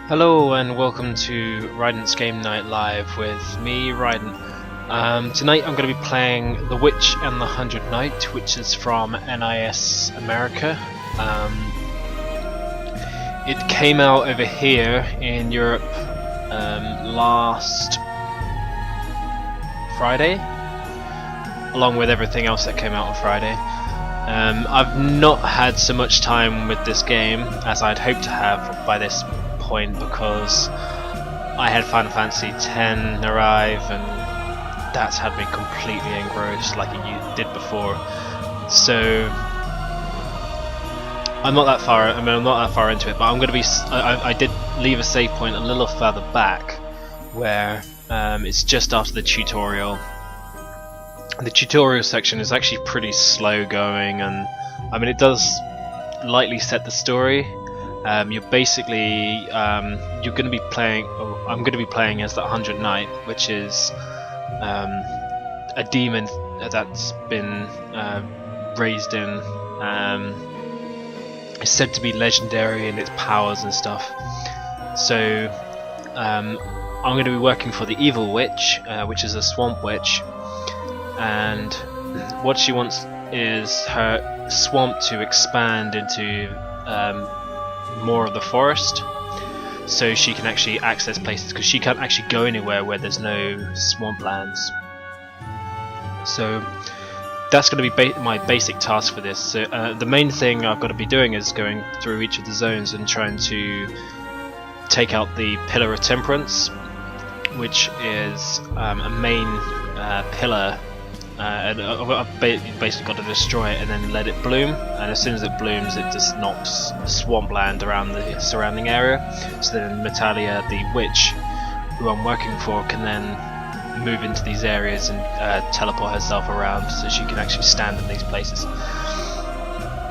Hello and welcome to Rident's Game Night Live with me, Rident. Tonight I'm going to be playing The Witch and the 100 Knight, which is from NIS America. It came out over here in Europe last Friday, along with everything else that came out on Friday. I've not had so much time with this game as I'd hoped to have by this point, because I had Final Fantasy X arrive and that's had me completely engrossed like it did before. So I'm not that far into it, but I'm going to be. I did leave a save point a little further back, where it's just after the tutorial. The tutorial section is actually pretty slow going, and I mean it does lightly set the story. You're basically you're going to be playing. I'm going to be playing as the 100 Knight, which is a demon that's been raised in. It's said to be legendary in its powers and stuff. So I'm going to be working for the evil witch, which is a swamp witch, and what she wants is her swamp to expand into more of the forest, so she can actually access places, because she can't actually go anywhere where there's no swamplands. So that's going to be my basic task for this. So the main thing I've got to be doing is going through each of the zones and trying to take out the Pillar of Temperance, which is a main pillar. And I've basically got to destroy it and then let it bloom, and as soon as it blooms it just knocks swampland around the surrounding area, so then Natalia, the witch who I'm working for, can then move into these areas and teleport herself around so she can actually stand in these places.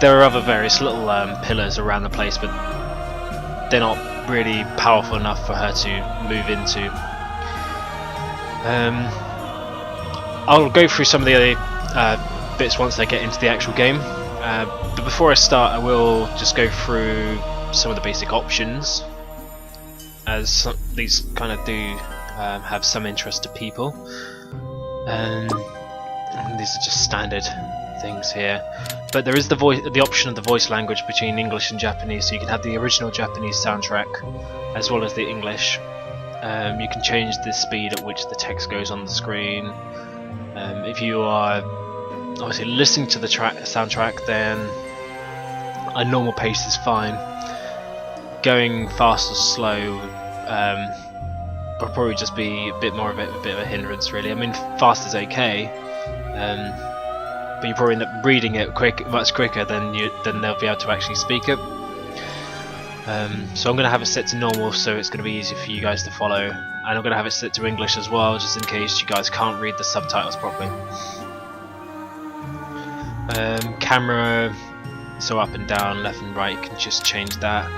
There are other various little pillars around the place, but they're not really powerful enough for her to move into. I'll go through some of the other bits once they get into the actual game, but before I start I will just go through some of the basic options, as these kind of do have some interest to people, and these are just standard things here. But there is the option of the voice language between English and Japanese, so you can have the original Japanese soundtrack as well as the English. You can change the speed at which the text goes on the screen. If you are obviously listening to the soundtrack, then a normal pace is fine. Going fast or slow will probably just be a bit of a hindrance, really. I mean, fast is okay, but you probably end up reading it much quicker than they'll be able to actually speak it. So I'm going to have it set to normal, so it's going to be easy for you guys to follow, and I'm going to have it set to English as well, just in case you guys can't read the subtitles properly. Camera, so up and down, left and right, you can just change that.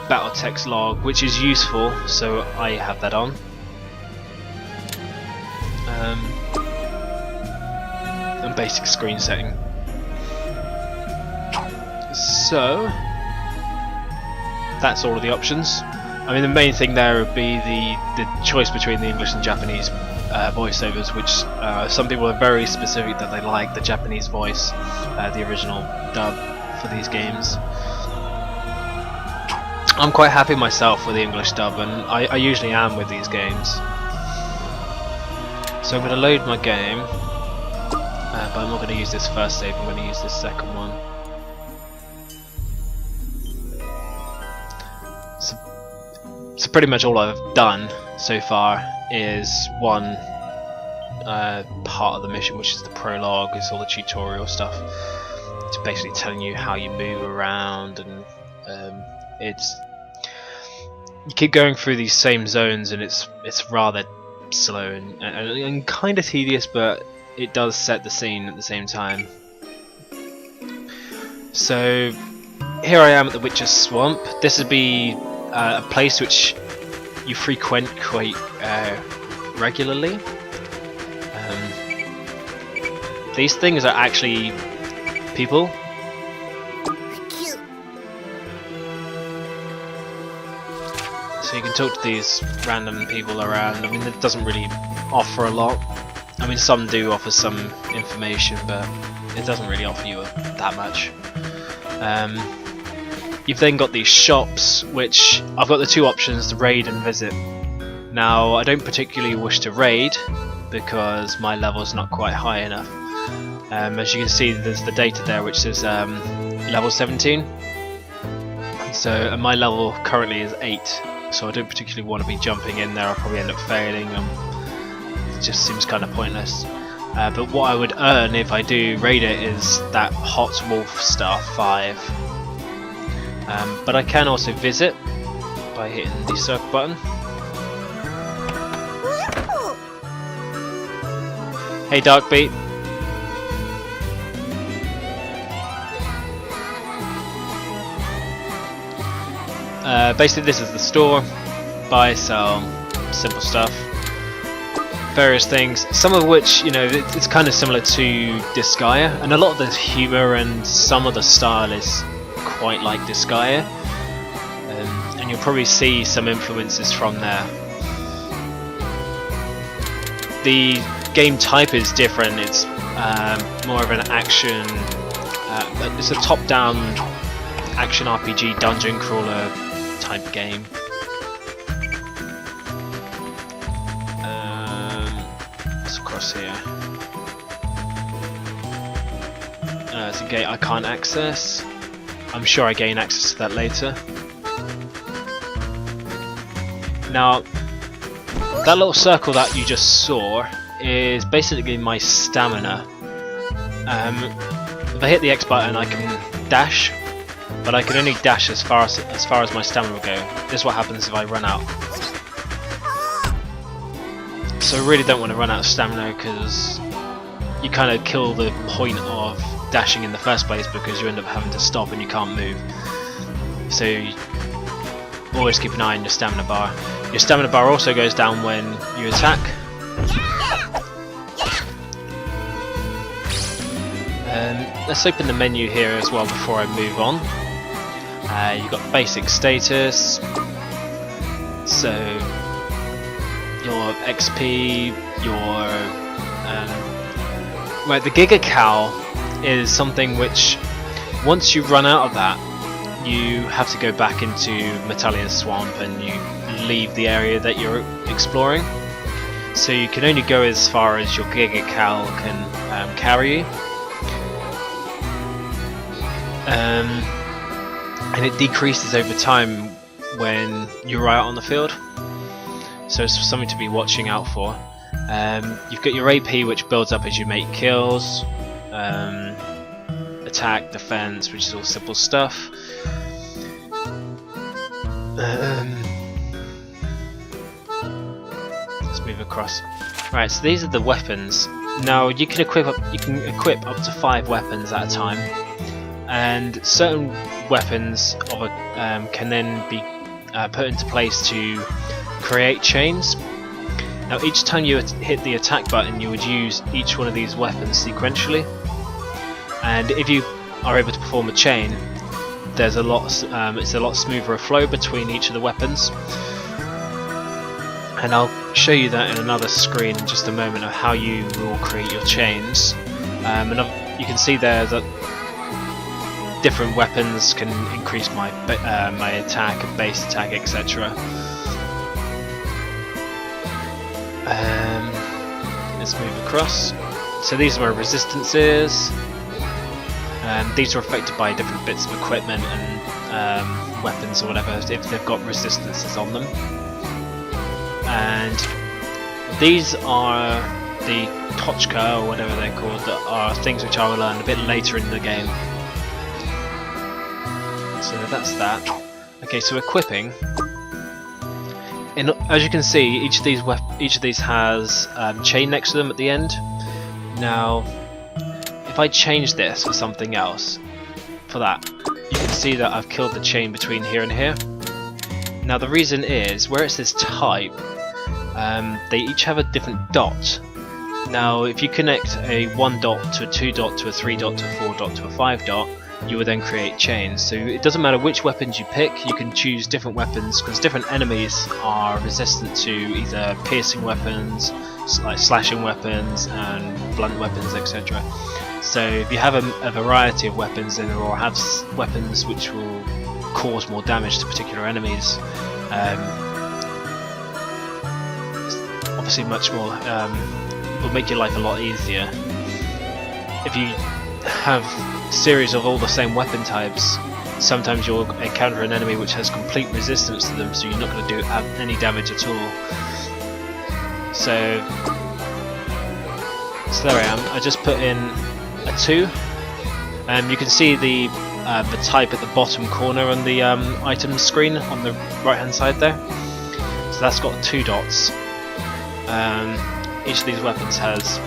Battle text log, which is useful, so I have that on. And basic screen setting. So that's all of the options. I mean, the main thing there would be the choice between the English and Japanese voiceovers, which some people are very specific that they like the Japanese voice, the original dub for these games. I'm quite happy myself with the English dub, and I usually am with these games. So I'm going to load my game, but I'm not going to use this first save, I'm going to use this second one. So pretty much all I've done so far is one part of the mission, which is the prologue. It's all the tutorial stuff. It's basically telling you how you move around, and you keep going through these same zones, and it's rather slow and kind of tedious, but it does set the scene at the same time. So here I am at the Witch's Swamp. This would be a place which you frequent quite regularly. These things are actually people. So you can talk to these random people around. I mean, it doesn't really offer a lot. I mean, some do offer some information, but it doesn't really offer you that much. You've then got these shops, which I've got the two options to raid and visit. Now, I don't particularly wish to raid because my level's not quite high enough. As you can see, there's the data there which says level 17. So and my level currently is 8, so I don't particularly want to be jumping in there. I'll probably end up failing. It just seems kind of pointless. But what I would earn if I do raid it is that Hot Wolf Star 5. But I can also visit by hitting the circle button. Hey Darkbeat. Basically this is the store. Buy, sell, simple stuff. Various things, some of which, you know, it's kind of similar to Disgaea, and a lot of the humour and some of the style is quite like Disgaea, and you'll probably see some influences from there. The game type is different. It's more of an action, it's a top-down action RPG dungeon crawler type game. Across here. It's a gate I can't access. I'm sure I gain access to that later. Now, that little circle that you just saw is basically my stamina. If I hit the X button, I can dash, but I can only dash as far as my stamina will go. This is what happens if I run out. So I really don't want to run out of stamina because you kind of kill the point of dashing in the first place because you end up having to stop and you can't move. So always keep an eye on your stamina bar. Your stamina bar also goes down when you attack. Let's open the menu here as well before I move on. You've got basic status. So your XP, your right, the Giga Cow is something which once you run out of that you have to go back into Metallia's Swamp and you leave the area that you're exploring, so you can only go as far as your Giga Cow can carry you, and it decreases over time when you're out on the field. So it's something to be watching out for. You've got your AP, which builds up as you make kills. Attack, defense, which is all simple stuff. Let's move across. Right, so these are the weapons. Now you can equip up to 5 weapons at a time, and certain weapons can then be put into place to create chains. Now each time you hit the attack button you would use each one of these weapons sequentially, and if you are able to perform a chain, there's it's a lot smoother flow between each of the weapons, and I'll show you that in another screen in just a moment of how you will create your chains. And you can see there that different weapons can increase my attack and base attack, etc. Let's move across. So these are my resistances. These are affected by different bits of equipment and weapons or whatever if they've got resistances on them. And these are the Tochka or whatever they're called, that are things which I will learn a bit later in the game. So that's that. Okay, so equipping. As you can see, each of these has chain next to them at the end. Now, if I change this for something else, for that, you can see that I've killed the chain between here and here. Now the reason is, where it says type, they each have a different dot. Now if you connect a 1 dot to a 2 dot to a 3 dot to a 4 dot to a 5 dot, you will then create chains. So it doesn't matter which weapons you pick, you can choose different weapons because different enemies are resistant to either piercing weapons, like slashing weapons and blunt weapons, etc. So if you have a variety of weapons, then or have weapons which will cause more damage to particular enemies, obviously much more will make your life a lot easier. If you have a series of all the same weapon types, sometimes you'll encounter an enemy which has complete resistance to them, so you're not going to do any damage at all. So there I am. I just put in a 2. You can see the type at the bottom corner on the item screen on the right hand side there. So that's got 2 dots. Each of these weapons has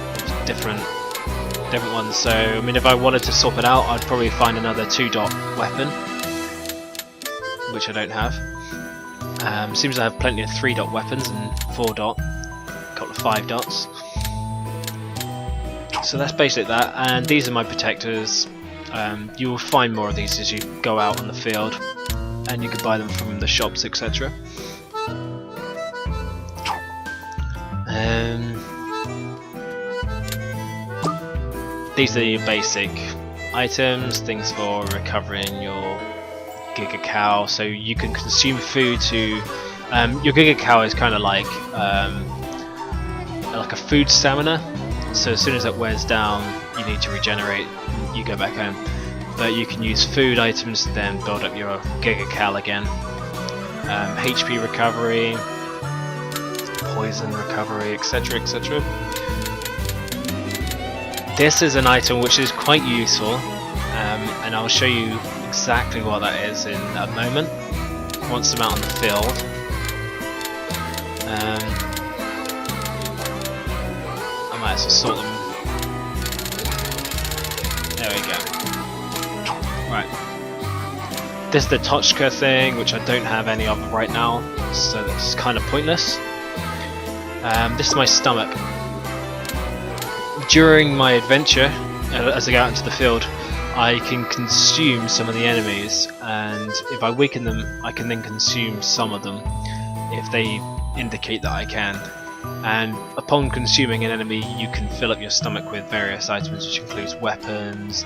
different ones, so I mean if I wanted to swap it out, I'd probably find another 2-dot weapon, which I don't have. Seems I have plenty of 3-dot weapons and 4-dot, a couple of 5 dots. So that's basically that, and these are my protectors. You will find more of these as you go out on the field, and you can buy them from the shops, etc. These are your basic items, things for recovering your Giga Cow, so you can consume food to... your Giga Cow is kind of like a food stamina, so as soon as that wears down you need to regenerate, you go back home. But you can use food items to then build up your Giga Cow again. HP recovery, poison recovery, etc, etc. This is an item which is quite useful, and I'll show you exactly what that is in a moment, once I'm out on the field. I might as well sort them. There we go. Right. This is the Tochka thing, which I don't have any of right now, so that's kind of pointless. This is my stomach. During my adventure, as I go out into the field, I can consume some of the enemies, and if I weaken them, I can then consume some of them if they indicate that I can. And upon consuming an enemy, you can fill up your stomach with various items, which includes weapons,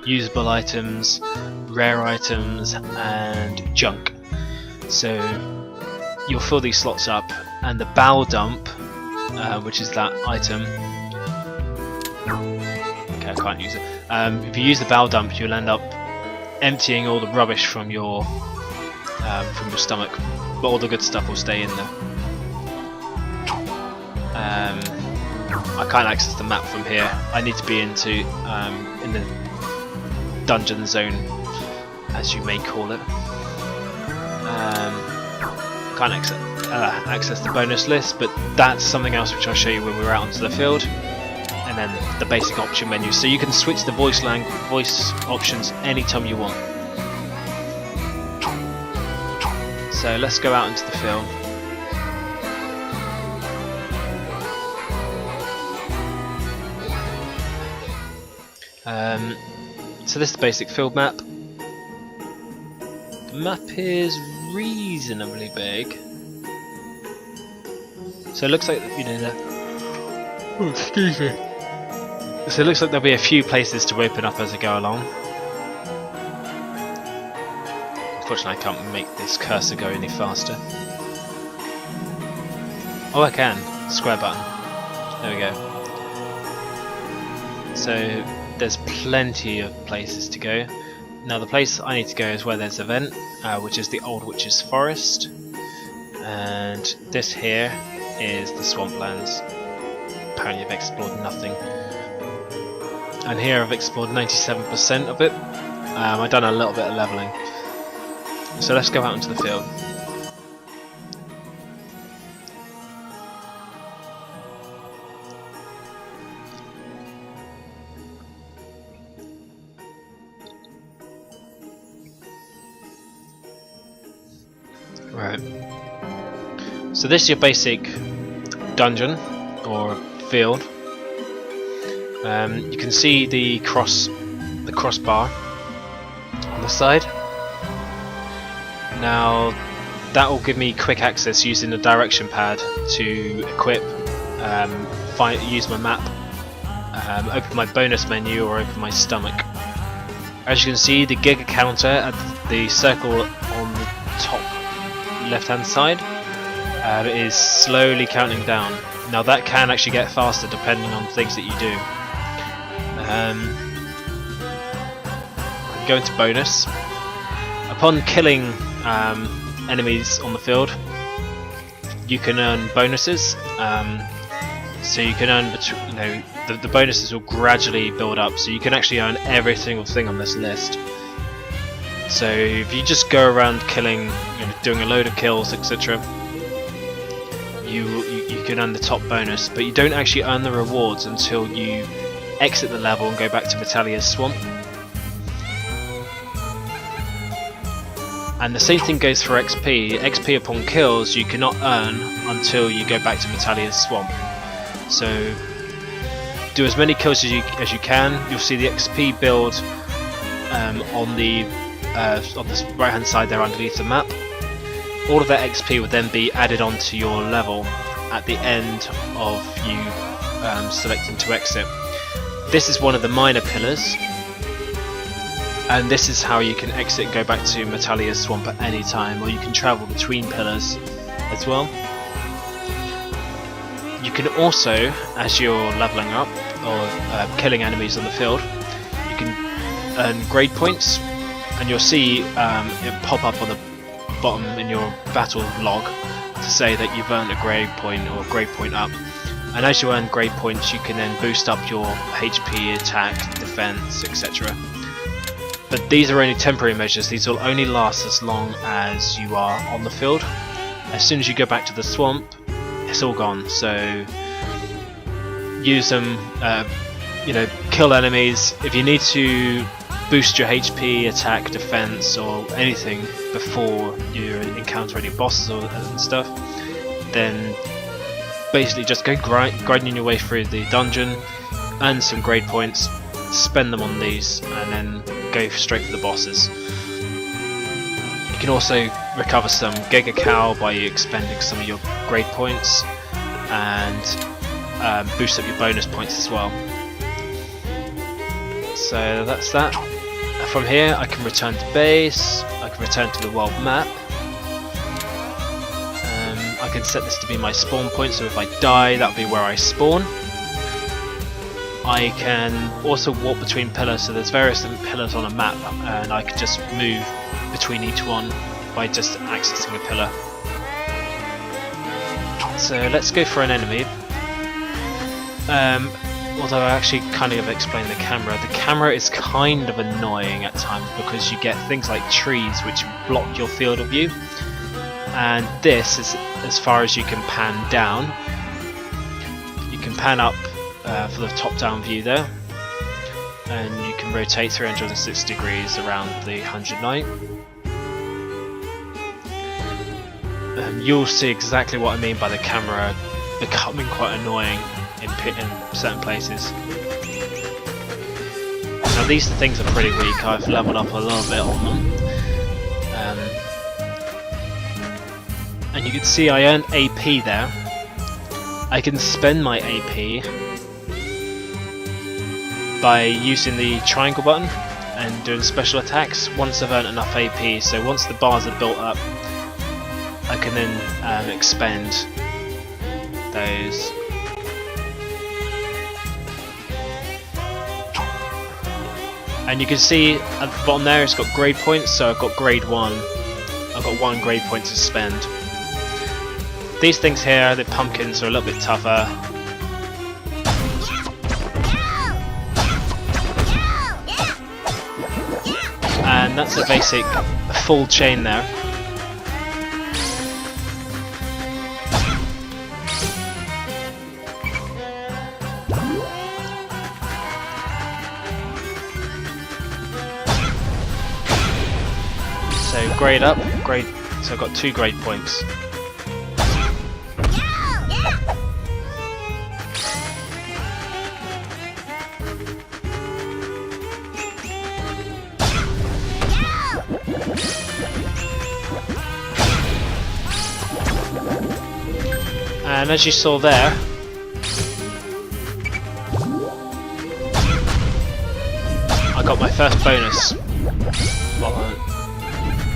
usable items, rare items, and junk. So you'll fill these slots up, and the bow dump, which is that item. Okay, I can't use it. If you use the bow dump, you'll end up emptying all the rubbish from your stomach, but all the good stuff will stay in there. I can't access the map from here. I need to be into in the dungeon zone, as you may call it. Can't access the bonus list, but that's something else which I'll show you when we're out onto the field. And then the basic option menu, so you can switch the voice options anytime you want. So let's go out into the field. So this is the basic field map. The map is reasonably big. So it looks like, you know, oh, excuse me. So it looks like there'll be a few places to open up as I go along. Unfortunately I can't make this cursor go any faster. Oh, I can. Square button. There we go. So there's plenty of places to go. Now the place I need to go is where there's an event, which is the Old Witch's Forest. And this here is the Swamplands. Apparently I've explored nothing. And here I've explored 97% of it. I've done a little bit of leveling. So let's go out into the field. Right. So this is your basic dungeon or field. You can see the crossbar side. Now that will give me quick access using the direction pad to equip, use my map, open my bonus menu or open my stomach. As you can see, the Giga counter at the circle on the top left hand side is slowly counting down. Now that can actually get faster depending on things that you do. Go into bonus. Upon killing enemies on the field, you can earn bonuses. So you can earn, the bonuses will gradually build up. So you can actually earn every single thing on this list. So if you just go around killing, doing a load of kills, etc., you can earn the top bonus, but you don't actually earn the rewards until you exit the level and go back to Metalia's Swamp. And the same thing goes for XP. XP upon kills you cannot earn until you go back to Metalia's Swamp. So do as many kills as you can. You'll see the XP build on the right hand side there underneath the map. All of that XP would then be added onto your level at the end of you selecting to exit. This is one of the minor pillars, and this is how you can exit and go back to Metalia's Swamp at any time, or you can travel between pillars as well. You can also, as you're leveling up or killing enemies on the field, you can earn grade points, and you'll see it pop up on the bottom in your battle log to say that you've earned a grade point or a grade point up. And as you earn grade points, you can then boost up your HP, attack, defense, etc. But these are only temporary measures. These will only last as long as you are on the field. As soon as you go back to the swamp, it's all gone. So use them, kill enemies. If you need to boost your HP, attack, defense, or anything before you encounter any bosses and stuff, then basically just go grinding your way through the dungeon, earn some grade points, spend them on these, and then go straight for the bosses. You can also recover some Giga Cow by expending some of your grade points, and boost up your bonus points as well. So that's that. From here I can return to base, I can return to the world map. I can set this to be my spawn point, so if I die, that'll be where I spawn. I can also walk between pillars, so there's various different pillars on a map, and I can just move between each one by just accessing a pillar. So let's go for an enemy. Although I actually kind of explained the camera is kind of annoying at times because you get things like trees which block your field of view. And this is as far as you can pan down. You can pan up for the top down view there, and you can rotate 360 degrees around the 100 Knight. You'll see exactly what I mean by the camera becoming quite annoying in certain places. Now these things are pretty weak. I've leveled up a little bit on them. And you can see I earned AP there. I can spend my AP by using the triangle button and doing special attacks once I've earned enough AP. So once the bars are built up, I can then expend those. And you can see at the bottom there it's got grade points, so I've got grade 1. I've got 1 grade point to spend. These things here, the pumpkins, are a little bit tougher. And that's a basic full chain there. So grade up, grade. So I've got 2 grade points. And as you saw there, I got my first bonus.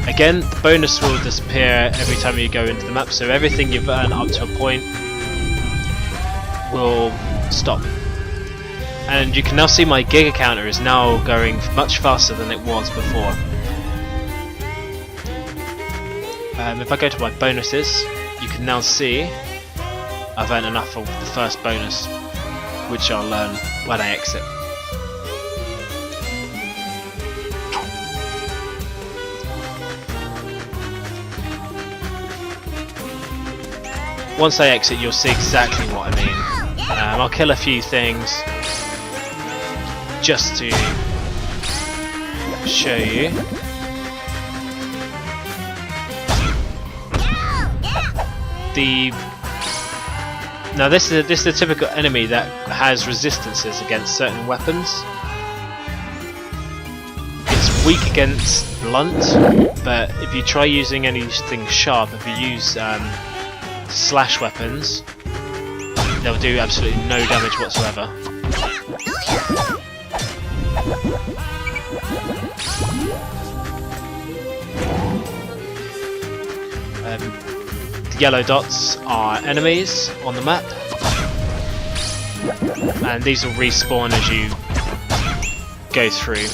Again, the bonus will disappear every time you go into the map, so everything you've earned up to a point will stop. And you can now see my Giga counter is now going much faster than it was before. If I go to my bonuses, you can now see I've earned enough of the first bonus, which I'll learn when I exit. Once I exit, you'll see exactly what I mean. I'll kill a few things just to show you. Now this is a typical enemy that has resistances against certain weapons. It's weak against blunt, but if you try using anything sharp, if you use slash weapons, they'll do absolutely no damage whatsoever. The yellow dots are enemies on the map, and these will respawn as you go through.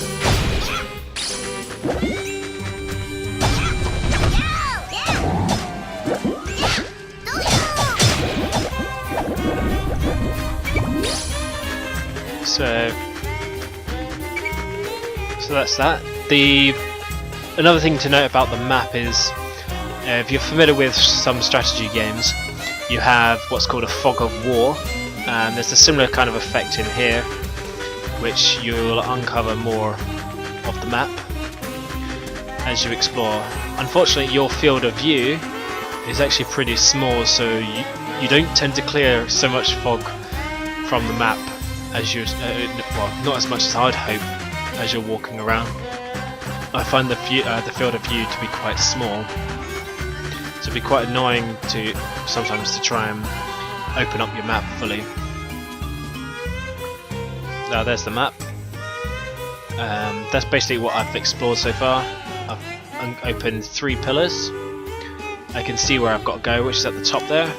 So that's that. Another thing to note about the map is, if you're familiar with some strategy games, you have what's called a fog of war, and there's a similar kind of effect in here, which you'll uncover more of the map as you explore. Unfortunately, your field of view is actually pretty small, so you don't tend to clear so much fog from the map as you, well, not as much as I'd hope as you're walking around. I find the field of view to be quite small, so it'd be quite annoying sometimes to try and open up your map fully. Now there's the map. That's basically what I've explored so far. I've opened 3 pillars. I can see where I've got to go, which is at the top there.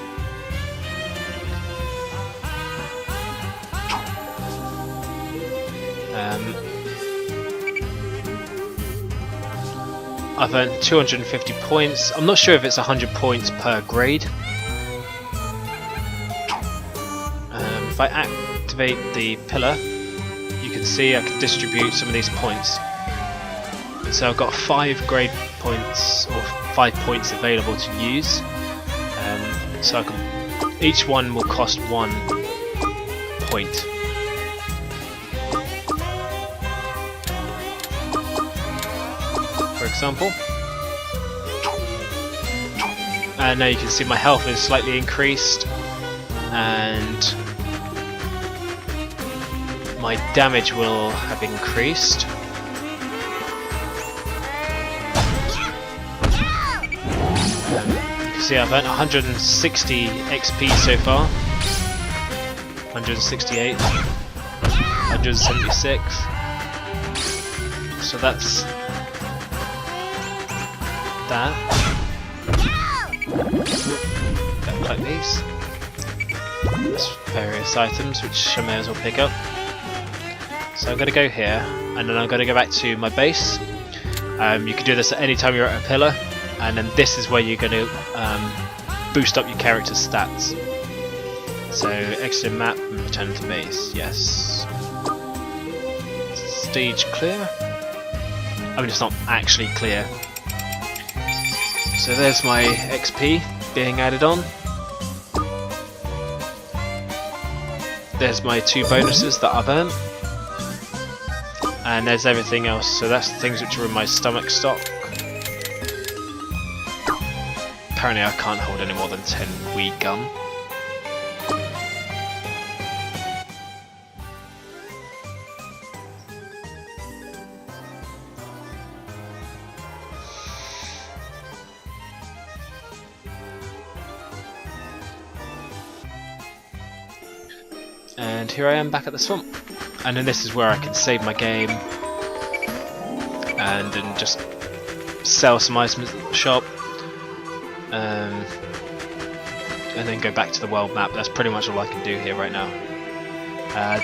I've earned 250 points. I'm not sure if it's 100 points per grade. If I activate the pillar, you can see I can distribute some of these points. So I've got 5 grade points, or 5 points available to use. So I can, each one will cost 1 point. For example, and now you can see my health is slightly increased, and my damage will have increased. You can see I've earned 160 XP so far, 168, 176. So that's that. Collect these. There's various items which I may as well pick up. So I'm going to go here, and then I'm going to go back to my base. You can do this at any time you're at a pillar, and then this is where you're going to boost up your character's stats. So exit map and return to base. Yes. Stage clear. I mean, it's not actually clear. So there's my XP being added on. There's my 2 bonuses that I've earned. And there's everything else, so that's the things which are in my stomach stock. Apparently I can't hold any more than 10 weed gum. And here I am back at the swamp. And then this is where I can save my game and then just sell some items at the shop. And then go back to the world map. That's pretty much all I can do here right now.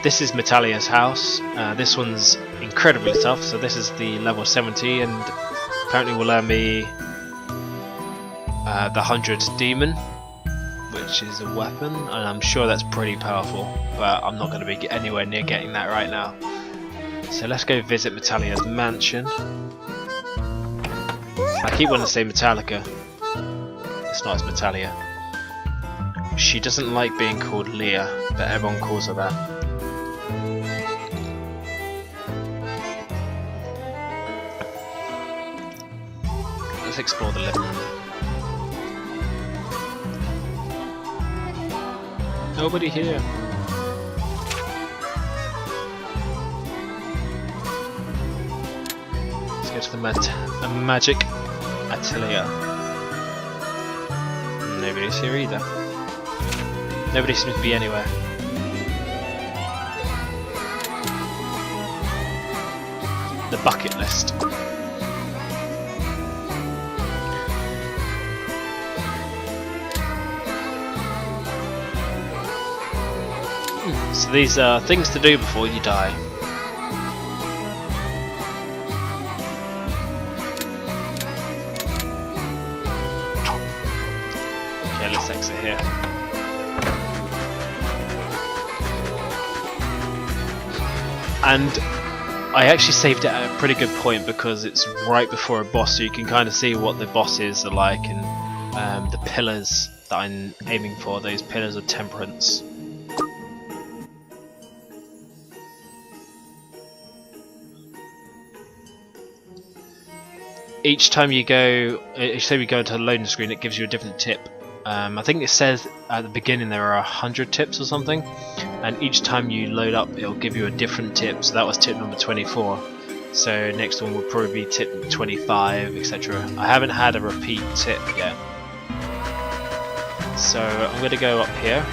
This is Metalia's house. This one's incredibly tough, so this is the level 70 and apparently will earn me the 100 demon, which is a weapon, and I'm sure that's pretty powerful, but I'm not going to be anywhere near getting that right now. So let's go visit Metalia's mansion. I keep wanting to say Metallica. It's not, it's Metalia. She doesn't like being called Leah, but everyone calls her that. Let's explore the living room. Nobody here. Let's go to the magic atelier. Nobody's here either. Nobody seems to be anywhere. The bucket list. So these are things to do before you die. Okay, let's exit here. And I actually saved it at a pretty good point because it's right before a boss, so you can kind of see what the bosses are like and the pillars that I'm aiming for, those pillars of temperance. Each time you go to the loading screen, it gives you a different tip. I think it says at the beginning there are 100 tips or something, and each time you load up it'll give you a different tip. So that was tip number 24, so next one will probably be tip 25, etc. I haven't had a repeat tip yet, so I'm going to go up here.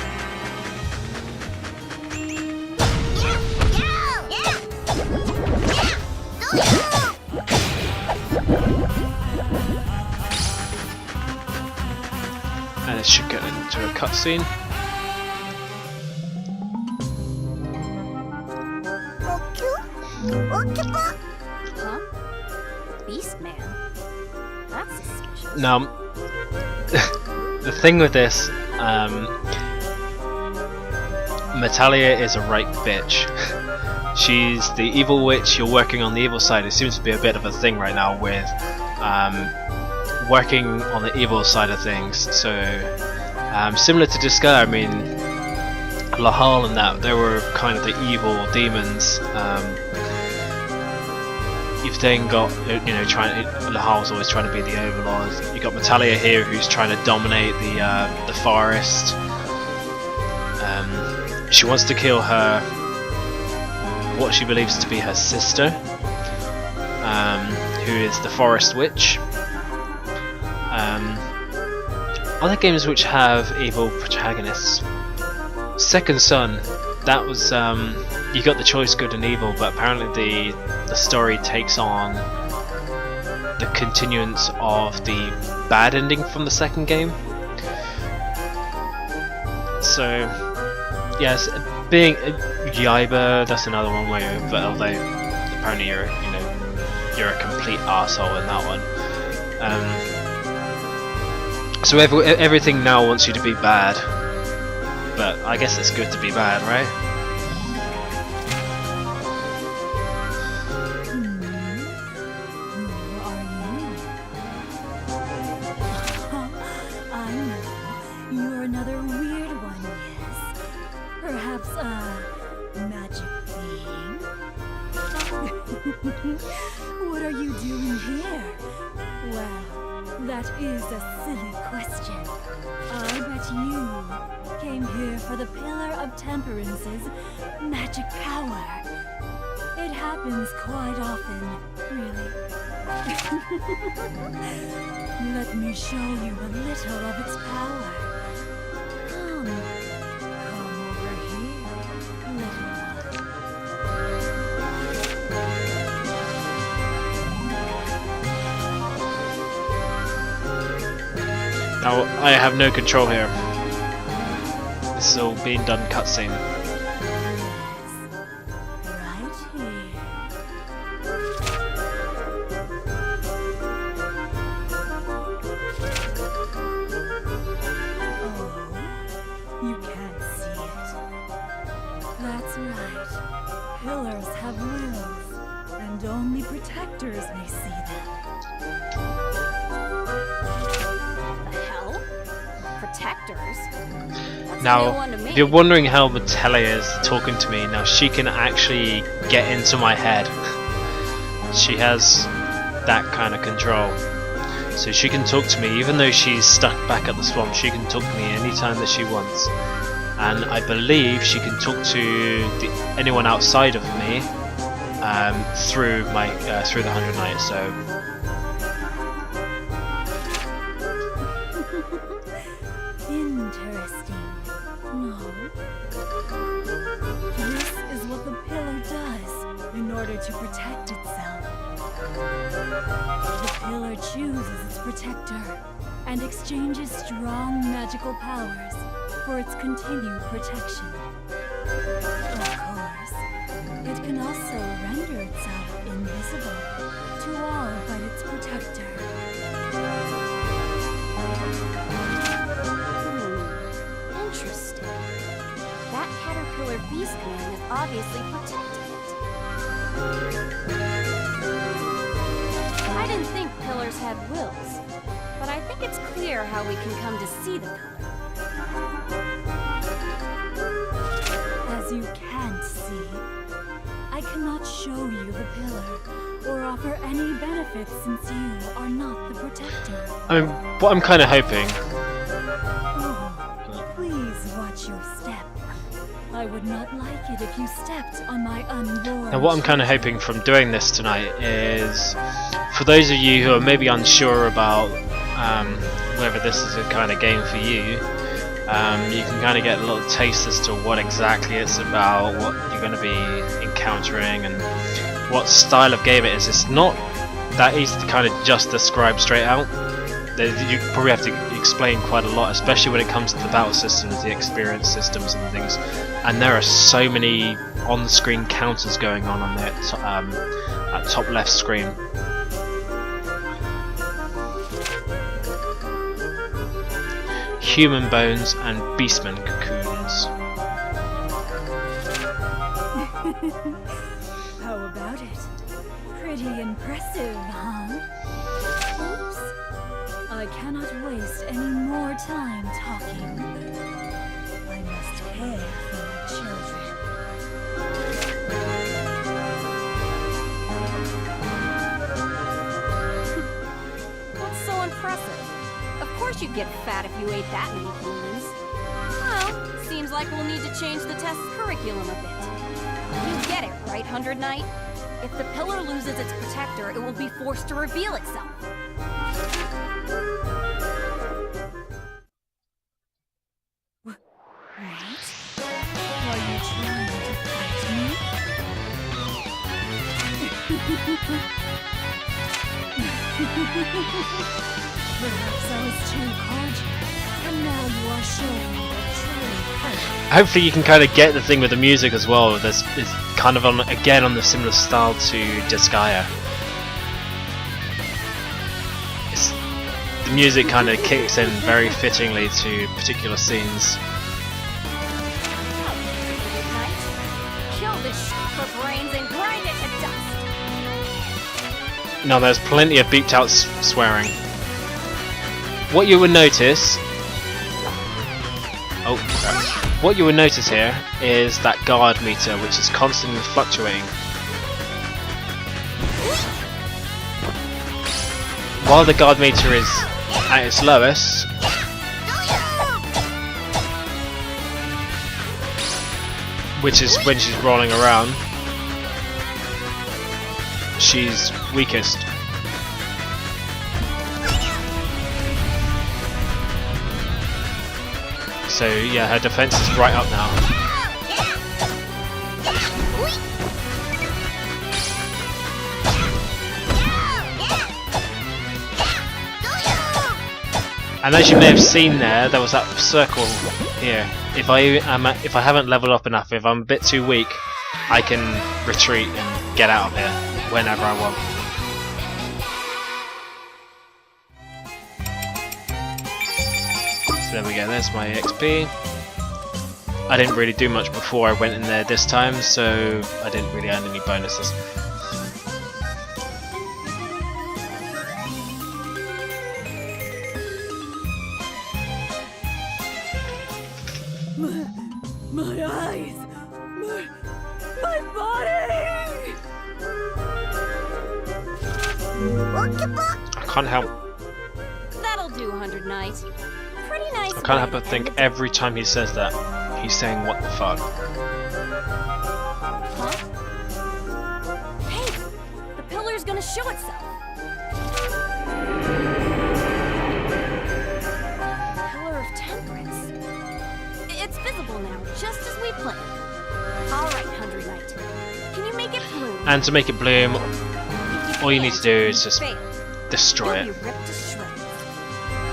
And it should get into a cutscene. Huh? Beast man? That's suspicious. Now, the thing with this, Metalia is a right bitch. She's the evil witch. You're working on the evil side. It seems to be a bit of a thing right now with working on the evil side of things. So similar to Disca, I mean, Lahal and that, they were kind of the evil demons. You've then got, Lahal's always trying to be the overlord. You've got Metalia here, who's trying to dominate the forest. She wants to kill her, what she believes to be her sister, who is the forest witch. Other games which have evil protagonists. Second Son, that was you got the choice good and evil, but apparently the story takes on the continuance of the bad ending from the second game. So yes, being Yiba, that's another one where although apparently you're a complete arsehole in that one. So everything now wants you to be bad, but I guess it's good to be bad, right? I know. You're another weird one, yes. Perhaps a magic being? What are you doing here? Well, that is a silly question. I bet you came here for the Pillar of Temperance's magic power. It happens quite often, really. Let me show you a little of its power. Come over here. Now I have no control here. This is all being done cutscene. Right here. Oh, you can't see it. That's right. Pillars have wills, and only protectors may see them. The hell? Protectors? That's a new Now, one to me. if you're wondering how Metelia is talking to me, now she can actually get into my head. She has that kind of control. So she can talk to me, even though she's stuck back at the swamp, she can talk to me anytime that she wants. And I believe she can talk to anyone outside of me through the 100 Knights. So Interesting. No. This is what the pillar does in order to protect itself. The pillar chooses its protector and exchanges strong magical powers for its continued protection. Of course, it can also render itself invisible to all but its protector. Interesting. That caterpillar beast man is obviously protecting it. I didn't think pillars had wills, but I think it's clear how we can come to see the pillar. As you can't see, I cannot show you the pillar or offer any benefits since you are not the protector. I mean, what I'm kind of hoping. Oh, please watch your step. I would not like it if you stepped on my unborn. Now, what I'm kind of hoping from doing this tonight is, for those of you who are maybe unsure about whether this is a kind of game for you, you can kind of get a little taste as to what exactly it's about, what you're going to be encountering, and what style of game it is. It's not that easy to kind of just describe straight out. You probably have to explain quite a lot, especially when it comes to the battle systems, the experience systems and things. And there are so many on-screen counters going on that top left screen. Human bones and beastman cocoons. How about it? Pretty impressive, huh? Oops. I cannot waste any more time talking. I must care for my children. What's so impressive? Of course you'd get fat if you ate that many humans. Well, seems like we'll need to change the test curriculum a bit. You get it, right, 100 Knight? If the pillar loses its protector, it will be forced to reveal itself. What? Are you trying to fight me? Perhaps I was too cordial, and now you are showing me what truly hurt. Hopefully you can kind of get the thing with the music as well. It's kind of again on the similar style to Disgaea. The music kind of kicks in very fittingly to particular scenes. Kill this for brains and grind it to dust. Now there's plenty of beeped out swearing. What you would notice, what you would notice here is that guard meter, which is constantly fluctuating. While the guard meter is at its lowest, which is when she's rolling around, she's weakest. So yeah, her defense is right up now. And as you may have seen there was that circle here. If I haven't leveled up enough, if I'm a bit too weak, I can retreat and get out of here whenever I want. So there we go, there's my XP. I didn't really do much before I went in there this time, so I didn't really earn any bonuses. My eyes! My body! I can't help. That'll do, 100 Knight. Pretty nice. I can't help but think every time he says that, he's saying what the fuck. Huh? Hey! The pillar's gonna show itself. Pillar of Temperance. It's visible now, just as we planned. Alright, 100 Knight. Can you make it bloom? And to make it bloom, all you need to do is just destroy it. You'll be ripped to shreds.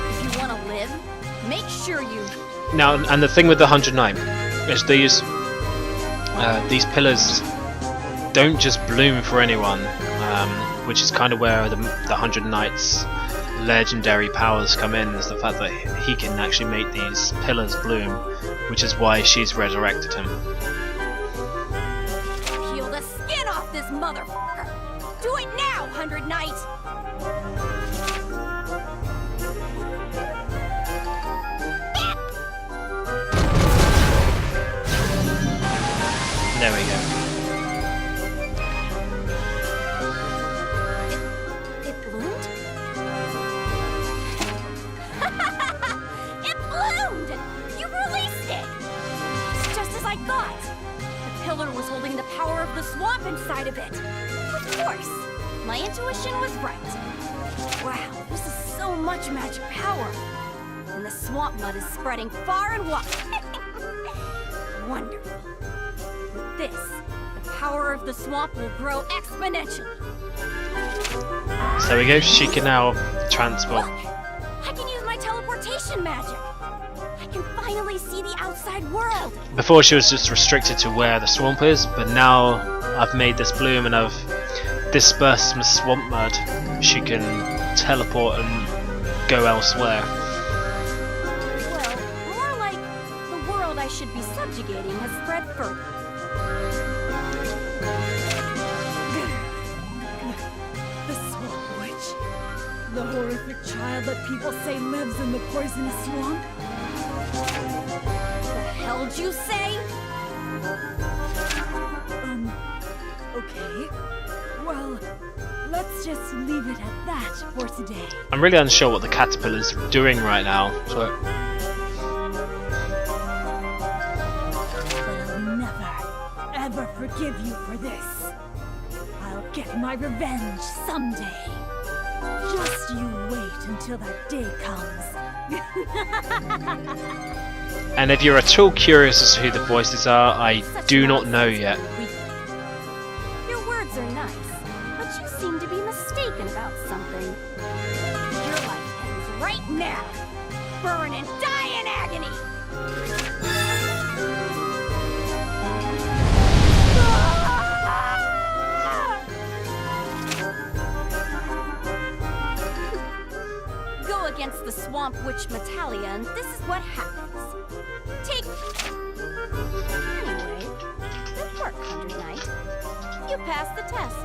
If you want to live, make sure you... Now, and the thing with the 109 is these pillars don't just bloom for anyone, which is kind of where the 100 Knights' legendary powers come in, is the fact that he can actually make these pillars bloom, which is why she's resurrected him. Peel the skin off this motherfucker! Do it now, 100 Knight! There we go. It bloomed? It bloomed! You released it! It's just as I thought. The pillar was holding the power of the swamp inside of it. Of course, my intuition was right. Wow, this is so much magic power. And the swamp mud is spreading far and wide. Wonderful. With this, the power of the swamp will grow exponentially. So there we go, she can now transport. Look! I can use my teleportation magic! I can finally see the outside world! Before she was just restricted to where the swamp is, but now I've made this bloom and I've dispersed some swamp mud. She can teleport and go elsewhere. Well, more like the world I should be subjugating has spread further. The Swamp Witch. The horrific child that people say lives in the poisonous swamp. The hell'd you say? Okay. Well, let's just leave it at that for today. I'm really unsure what the caterpillar's doing right now, so... But I'll never, ever forgive you for this. I'll get my revenge someday. Just you wait until that day comes. And if you're at all curious as to who the voices are, I do not know yet. Your words are nice, but you seem to be mistaken about something. Your life ends right now. Burn and die in agony! Go against the Swamp Witch Metalia, and this is what happens. Take... Anyway, good work, 100 Knight. You passed the test.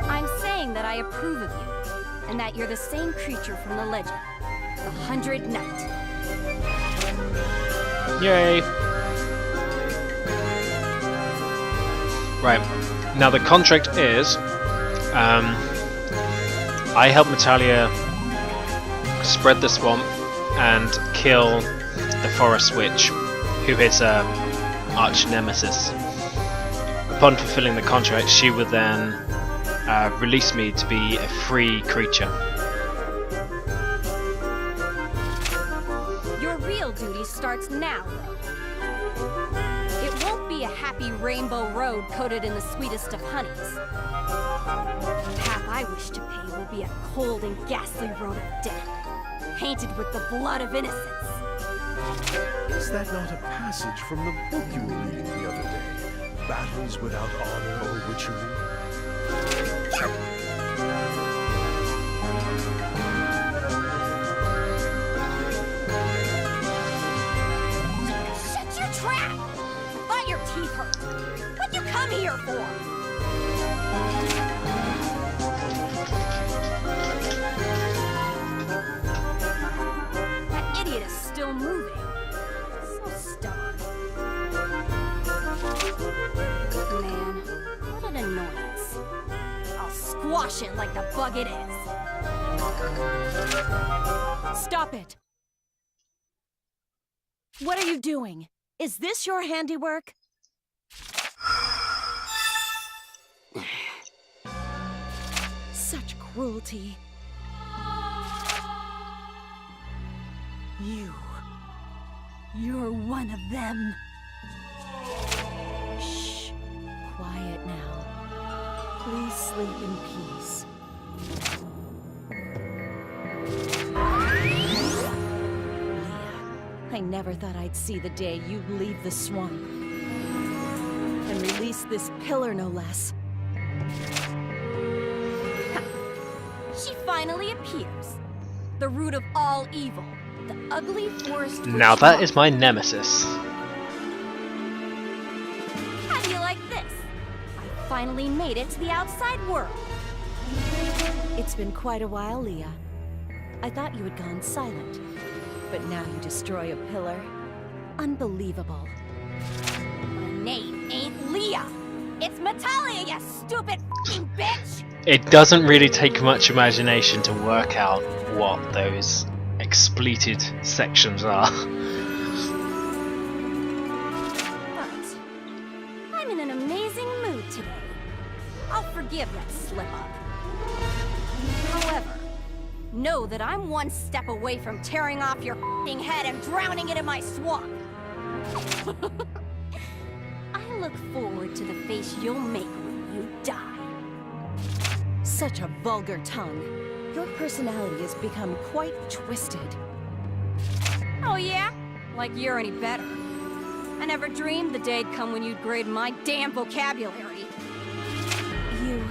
I'm saying that I approve of you, and that you're the same creature from the legend, the 100 Knight. Yay! Right, now the contract is, I help Metalia spread the swamp and kill the Forest Witch, who is her arch nemesis. Upon fulfilling the contract, she would then release me to be a free creature. Your real duty starts now, though. It won't be a happy rainbow road coated in the sweetest of honeys. The path I wish to pave will be a cold and ghastly road of death, painted with the blood of innocence. Is that not a passage from the book you were reading the other day? Battles without honor or witchery? Shut your trap! Thought your teeth hurt. What'd you come here for? That idiot is still moving. So stubborn. Man, what an annoyance. I'll squash it like the bug it is. Stop it! What are you doing? Is this your handiwork? Such cruelty. You're one of them. Shh. Quiet now. Please sleep in peace. Leah, I never thought I'd see the day you'd leave the swamp. And release this pillar, no less. She finally appears. The root of all evil. The ugly forest. Now that is my nemesis. How do you like this? I finally made it to the outside world. It's been quite a while, Leah. I thought you had gone silent. But now you destroy a pillar. Unbelievable. My name ain't Leah. It's Metalia, you stupid f***ing bitch! It doesn't really take much imagination to work out what those expleted sections are. But I'm in an amazing mood today. I'll forgive that slip-up. However, know that I'm one step away from tearing off your f***ing head and drowning it in my swamp. I look forward to the face you'll make when you die. Such a vulgar tongue. Your personality has become quite twisted. Oh yeah? Like you're any better. I never dreamed the day'd come when you'd grade my damn vocabulary. You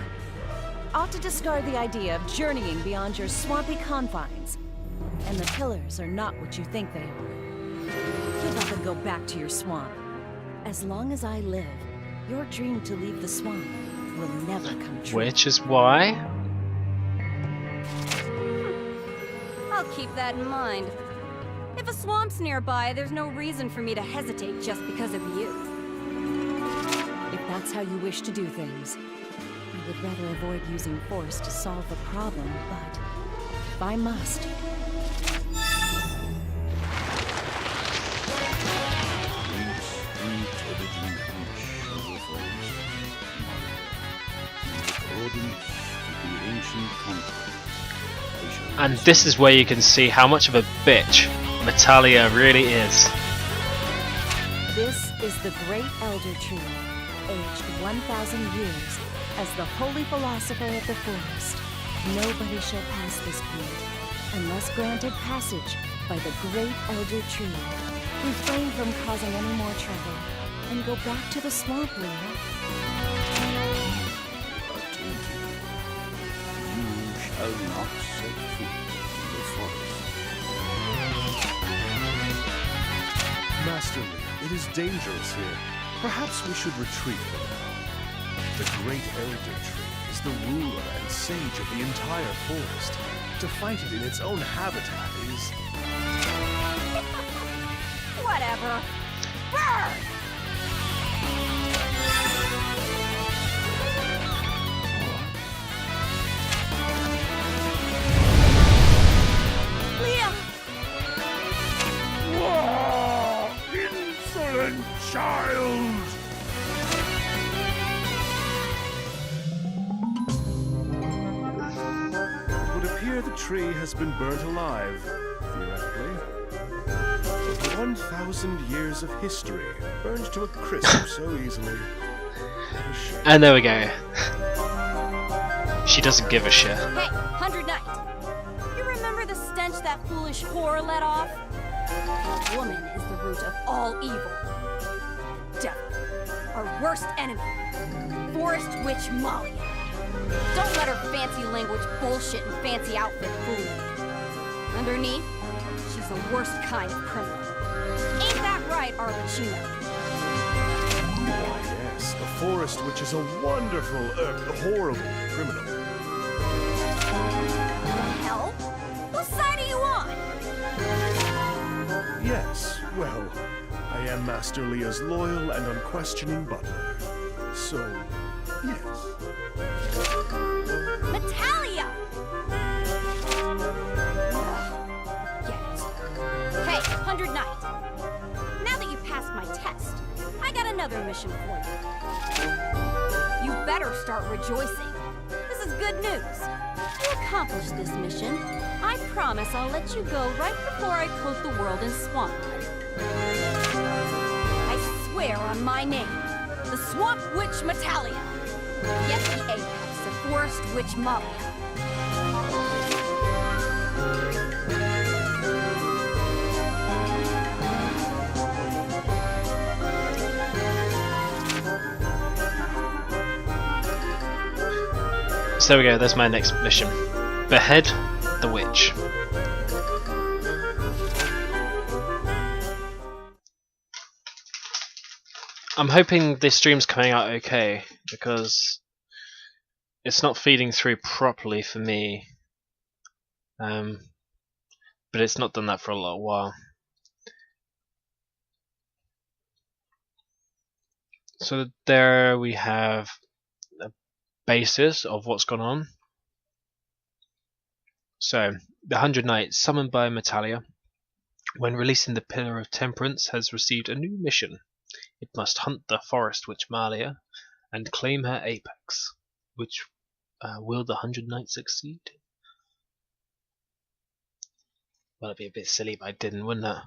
ought to discard the idea of journeying beyond your swampy confines. And the pillars are not what you think they are. Give up and go back to your swamp. As long as I live, your dream to leave the swamp will never come true. Which is why I'll keep that in mind. If a swamp's nearby, there's no reason for me to hesitate just because of you. If that's how you wish to do things, I would rather avoid using force to solve the problem, but if I must... and this is where you can see how much of a bitch Metalia really is. This is the great elder tree, aged 1,000 years, as the holy philosopher of the forest. Nobody shall pass this point, unless granted passage by the great elder tree. Refrain from causing any more trouble, and go back to the swamp, Leah. You shall not set foot in the forest. Master Leah, it is dangerous here. Perhaps we should retreat from it. The great elder tree is the ruler and sage of the entire forest. To fight it in its own habitat is... Whatever. Burn! Leah! Whoa! Insolent child! It would appear the tree has been burnt alive, theoretically. But would 1,000 years of history burned to a crisp so easily. What a shame. And there we go. She doesn't give a shit. Hey, 100 Knight. You remember the stench that foolish whore let off? A woman is the root of all evil. Devil, our worst enemy. Forest Witch Malia. Don't let her fancy language bullshit and fancy outfit fool you. Underneath, she's the worst kind of criminal. Ain't that right, Arlecchino? Why, yes, the Forest Witch is a wonderful, horrible criminal. Hell? Whose side are you on? Yes, well, I am Master Leah's loyal and unquestioning butler. So, yes. Natalia! Get it. Hey, 100 Knight. Now that you passed my test, I got another mission for you. You better start rejoicing. This is good news. If you accomplish this mission, I promise I'll let you go right before I coat the world in swamp mud. I swear on my name, the Swamp Witch Natalia. Yes, the apex of Forest Witch Malia. So there we go, there's my next mission. Behead the witch. I'm hoping this stream's coming out okay, because it's not feeding through properly for me. But it's not done that for a little while. So there we have a basis of what's gone on. So, the 100 Knights, summoned by Natalia, when releasing the Pillar of Temperance, has received a new mission. It must hunt the Forest Witch Malia and claim her apex. Which will the 100 Knights succeed? Well, it'd be a bit silly if I didn't, wouldn't it?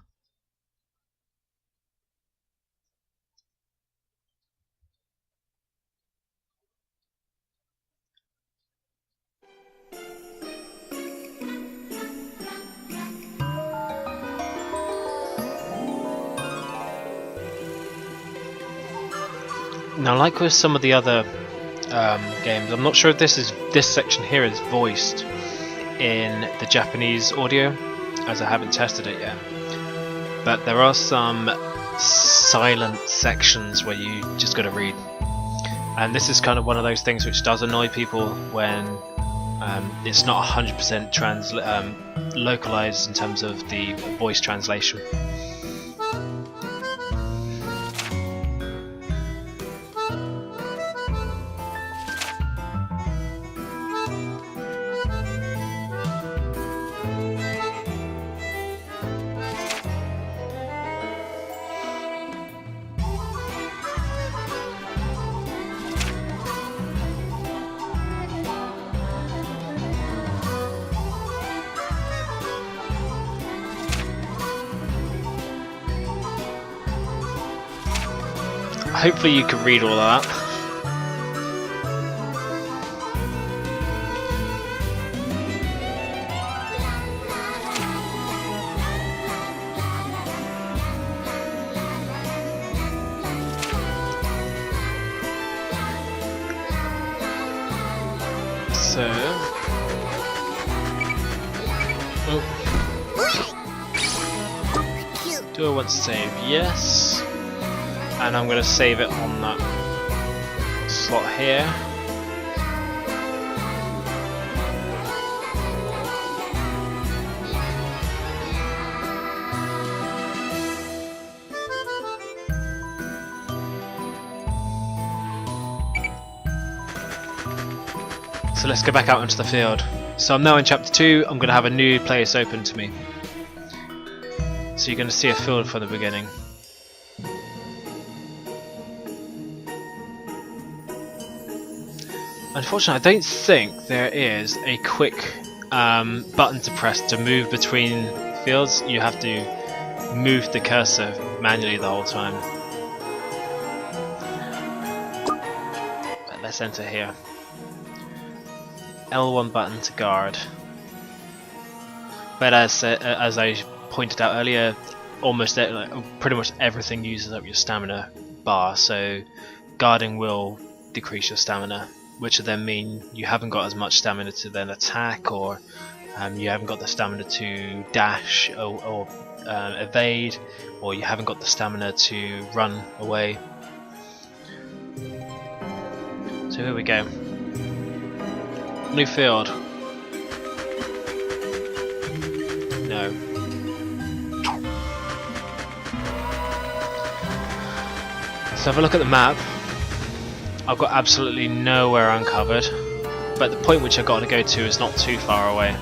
Now, like with some of the other games, I'm not sure if this section here is voiced in the Japanese audio, as I haven't tested it yet. But there are some silent sections where you just got to read, and this is kind of one of those things which does annoy people when it's not 100% localized in terms of the voice translation. Hopefully you can read all that. So... oh. Do I want to save? Yes. And I'm going to save it on that slot here. So let's go back out into the field. So I'm now in chapter 2, I'm going to have a new place open to me. So you're going to see a field from the beginning. Unfortunately, I don't think there is a quick button to press to move between fields. You have to moved the cursor manually the whole time. But let's enter here. L1 button to guard. But as I pointed out earlier, pretty much everything uses up your stamina bar, so guarding will decrease your stamina, which will then mean you haven't got as much stamina to then attack, or you haven't got the stamina to dash or evade, or you haven't got the stamina to run away. So here we go. New field. No. So have a look at the map. I've got absolutely nowhere uncovered, but the point which I've got to go to is not too far away.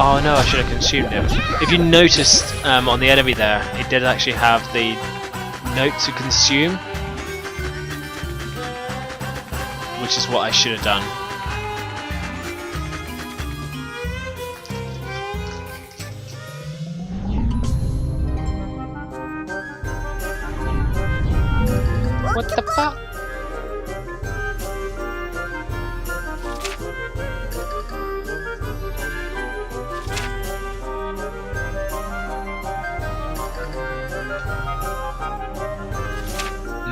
Oh no, I should have consumed him. If you noticed on the enemy there, it did actually have the note to consume, which is what I should have done. What the fuck?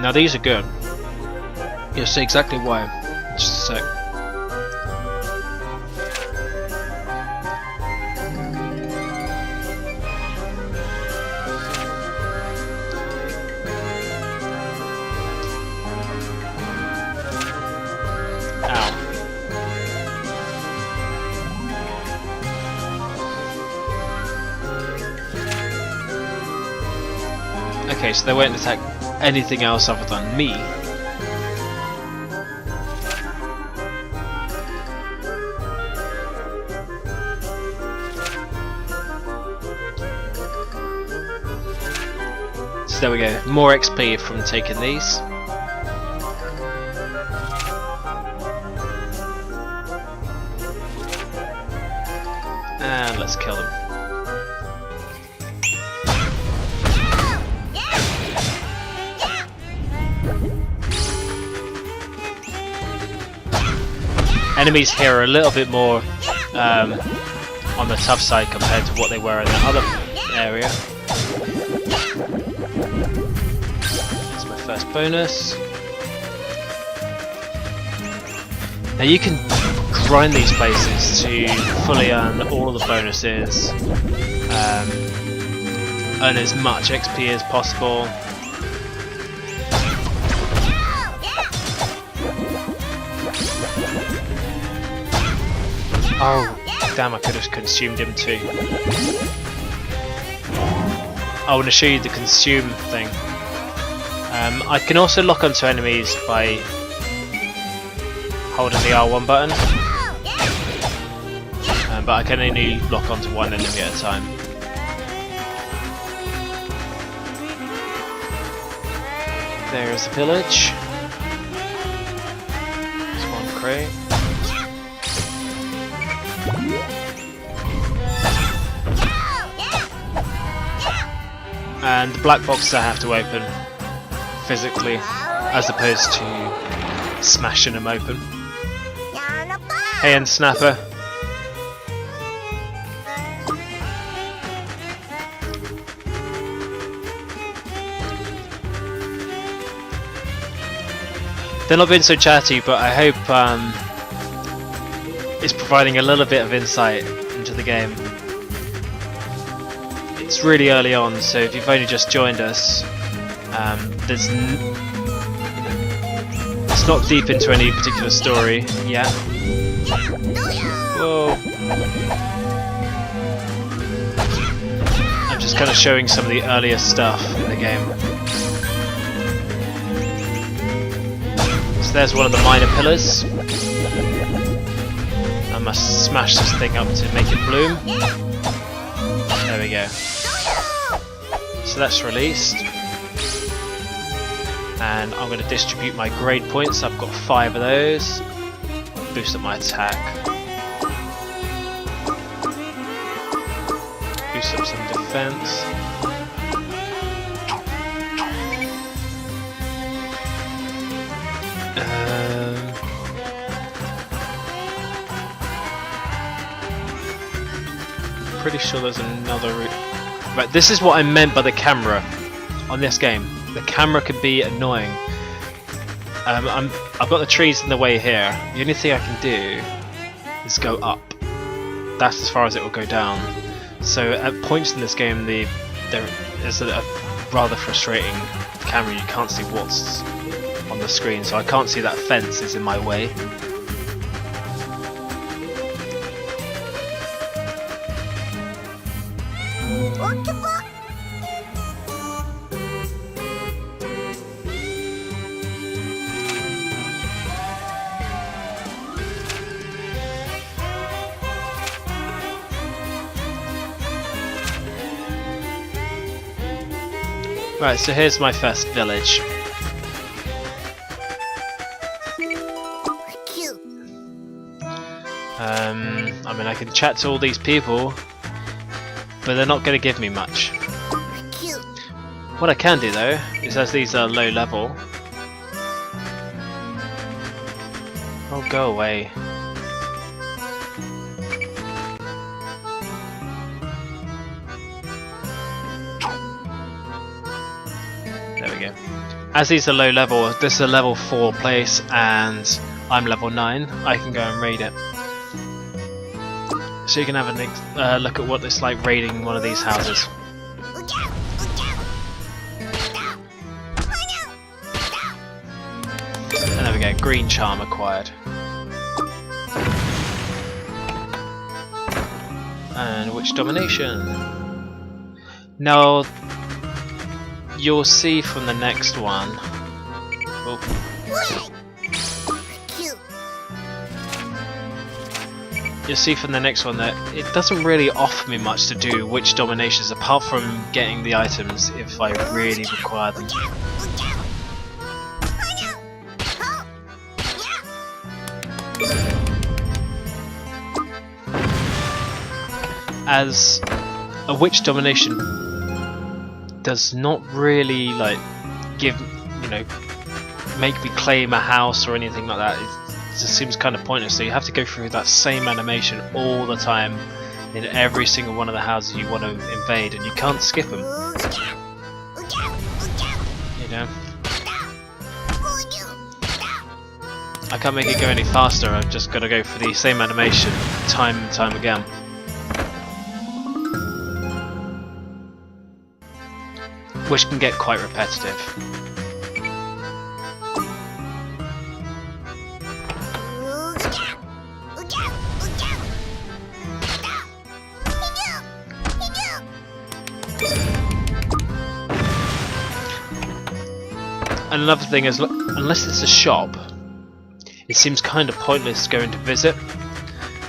Now these are good. You'll see exactly why. Just a sec. Okay, so they won't attack anything else other than me. So there we go, more XP from taking these. And let's kill them. Enemies here are a little bit more on the tough side compared to what they were in the other area. That's my first bonus. Now you can grind these places to fully earn all of the bonuses, earn as much XP as possible. Oh, damn, I could have consumed him too. I want to show you the consume thing. I can also lock onto enemies by holding the R1 button, but I can only lock onto one enemy at a time. There is the village. There's one crate. And the black boxes I have to open physically, as opposed to smashing them open. Hey, and Snapper. They're not being so chatty, but I hope it's providing a little bit of insight into the game. It's really early on, so if you've only just joined us, it's not deep into any particular story yet. Whoa. I'm just kind of showing some of the earlier stuff in the game. So there's one of the minor pillars. I must smash this thing up to make it bloom. There we go. So that's released. and I'm going to distribute my grade points. I've got 5 of those. Boost up my attack. Boost up some defense. Pretty sure there's another route. Right, this is what I meant by the camera on this game. The camera can be annoying. I've got the trees in the way here. The only thing I can do is go up. That's as far as it will go down. So at points in this game, there is a rather frustrating camera. You can't see what's on the screen, so I can't see that fence is in my way. Right, so here's my first village. I mean, I can chat to all these people, but they're not going to give me much. What I can do though, is as these are low level... Oh, go away. There we go. As these are low level, this is a level 4 place and I'm level 9, I can go and raid it. So you can have a look at what it's like raiding one of these houses. And there we go, green charm acquired. And witch domination. Now you'll see from the next one. Oh. You'll see from the next one that it doesn't really offer me much to do witch dominations apart from getting the items if I really require them. As a witch domination does not really like give, you know, make me claim a house or anything like that. It just seems kind of pointless, so you have to go through that same animation all the time in every single one of the houses you want to invade, and you can't skip them. You know? I can't make it go any faster, I've just got to go for the same animation time and time again. Which can get quite repetitive. And another thing is, unless it's a shop, it seems kind of pointless going to visit.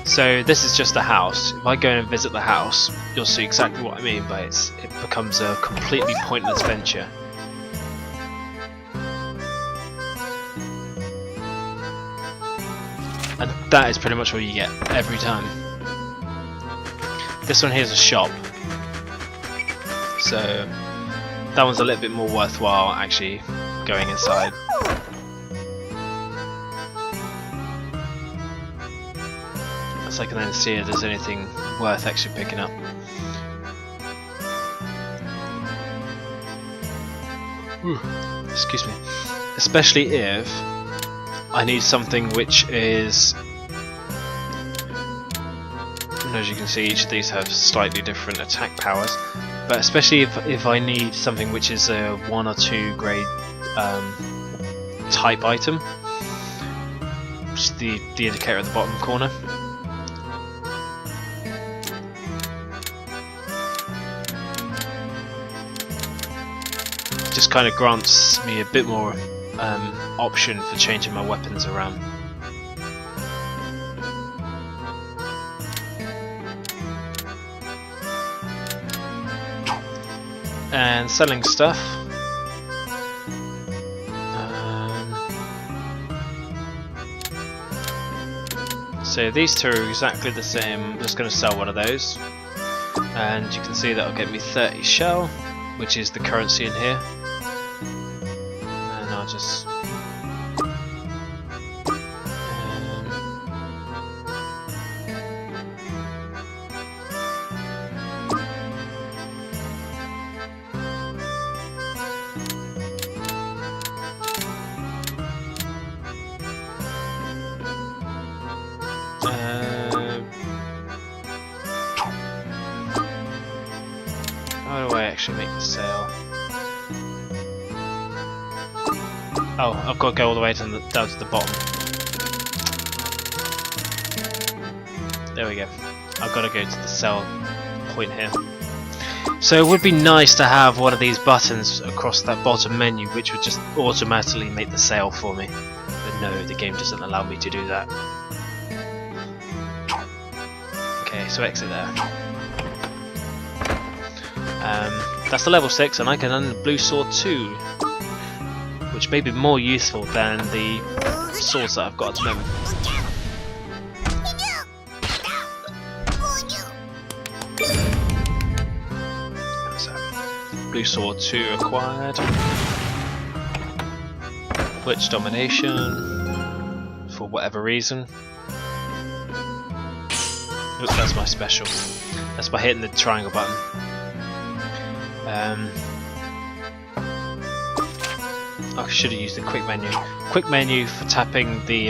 So this is just a house. If I go and visit the house, you'll see exactly what I mean by it becomes a completely pointless venture. And that is pretty much what you get every time. This one here is a shop. So that one's a little bit more worthwhile actually going inside. So I can then see if there's anything worth actually picking up. Excuse me. Especially if I need something which is, and as you can see, each of these have slightly different attack powers, but especially if I need something which is a 1 or 2 grade type item, which is the indicator at the bottom corner. Just kind of grants me a bit more option for changing my weapons around. And selling stuff. So these two are exactly the same. I'm just going to sell one of those, and you can see that'll get me 30 shell, which is the currency in here. And I'll just how do I actually make the sale? Oh, I've got to go all the way down to the bottom. There we go. I've got to go to the sell point here. So it would be nice to have one of these buttons across that bottom menu which would just automatically make the sale for me. But no, the game doesn't allow me to do that. Okay, so exit there. That's the level 6, and I can earn the blue sword too, which may be more useful than the swords that I've got at the moment. So, blue sword 2 acquired. Witch domination for whatever reason. Oops, that's my special. That's by hitting the triangle button. I should have used the quick menu. Quick menu for tapping the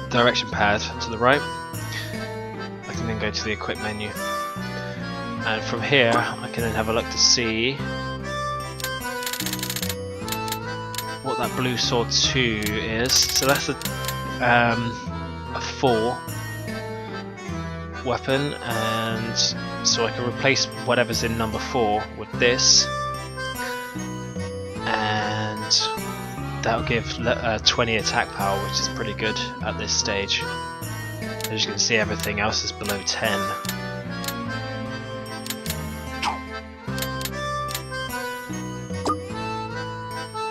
direction pad to the right. I can then go to the equip menu, and from here I can then have a look to see what that blue sword 2 is. So that's a 4 weapon, and so I can replace whatever's in number 4 with this, and that'll give 20 attack power, which is pretty good at this stage. As you can see, everything else is below 10.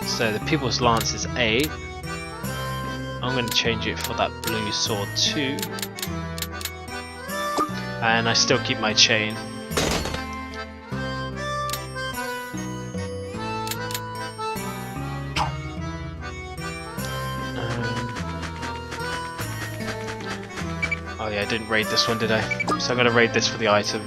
So the People's Lance is 8. I'm going to change it for that blue sword 2. And I still keep my chain. Oh yeah, I didn't raid this one, did I? So I'm going to raid this for the item.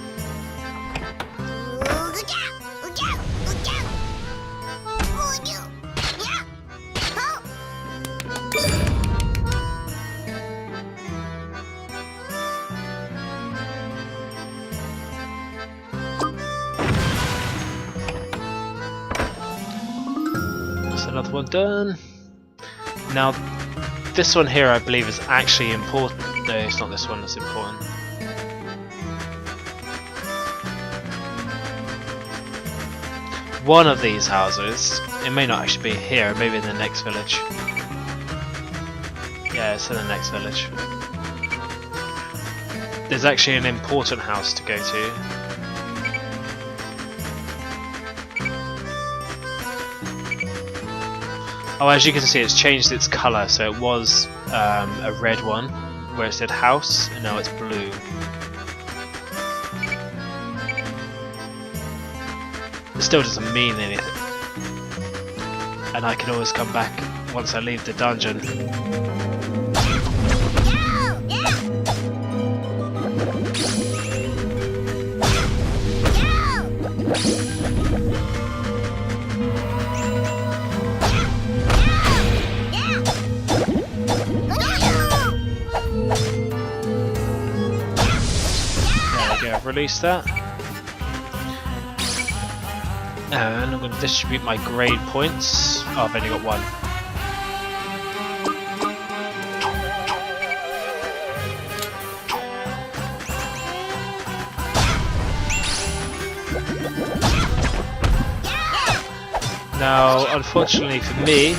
Another one done. Now this one here I believe is actually important. No, it's not this one that's important. One of these houses, it may not actually be here, maybe in the next village. Yeah, it's in the next village. There's actually an important house to go to. Oh, as you can see, it's changed its colour, so it was a red one, where it said house, and now it's blue. It still doesn't mean anything. And I can always come back once I leave the dungeon. Release that, and I'm going to distribute my grade points. Oh, I've only got one. Now, unfortunately for me,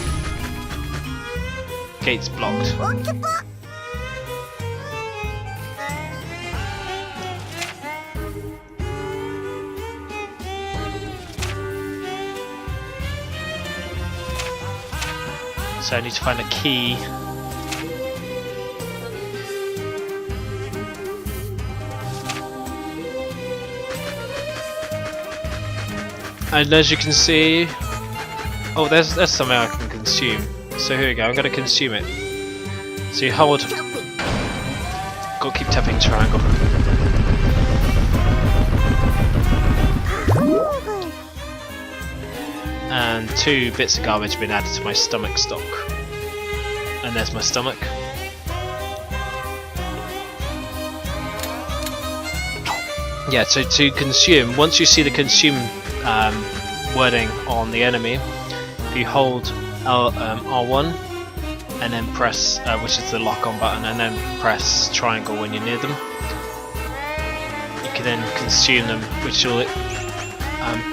gate's blocked. So I need to find a key. And as you can see, oh, there's something I can consume. So here we go. I'm going to consume it. So you hold. Got to keep tapping triangle. And 2 bits of garbage have been added to my stomach stock. And there's my stomach. Yeah, so to consume, once you see the consume wording on the enemy, if you hold R1 and then press, which is the lock on button, and then press triangle when you're near them, you can then consume them, which will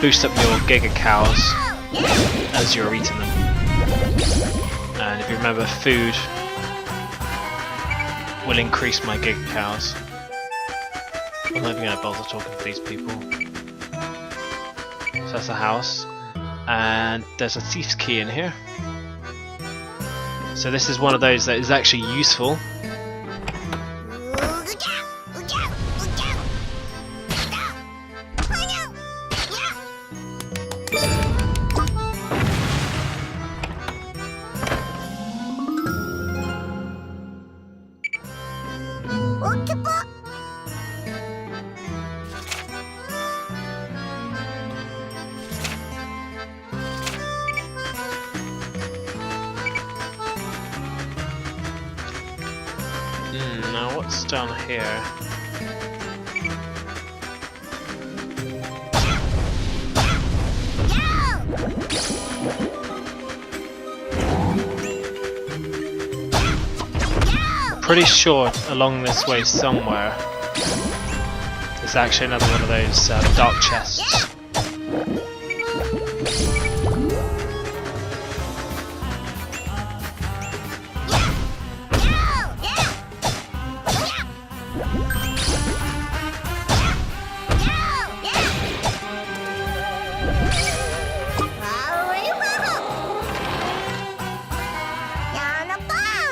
boost up your Giga Cows as you're eating them. And if you remember, food will increase my Giga Cows. I'm not even going to bother talking to these people. So that's the house. And there's a thief's key in here. So this is one of those that is actually useful. Now what's down here? Pretty sure along this way somewhere there's actually another one of those dark chests.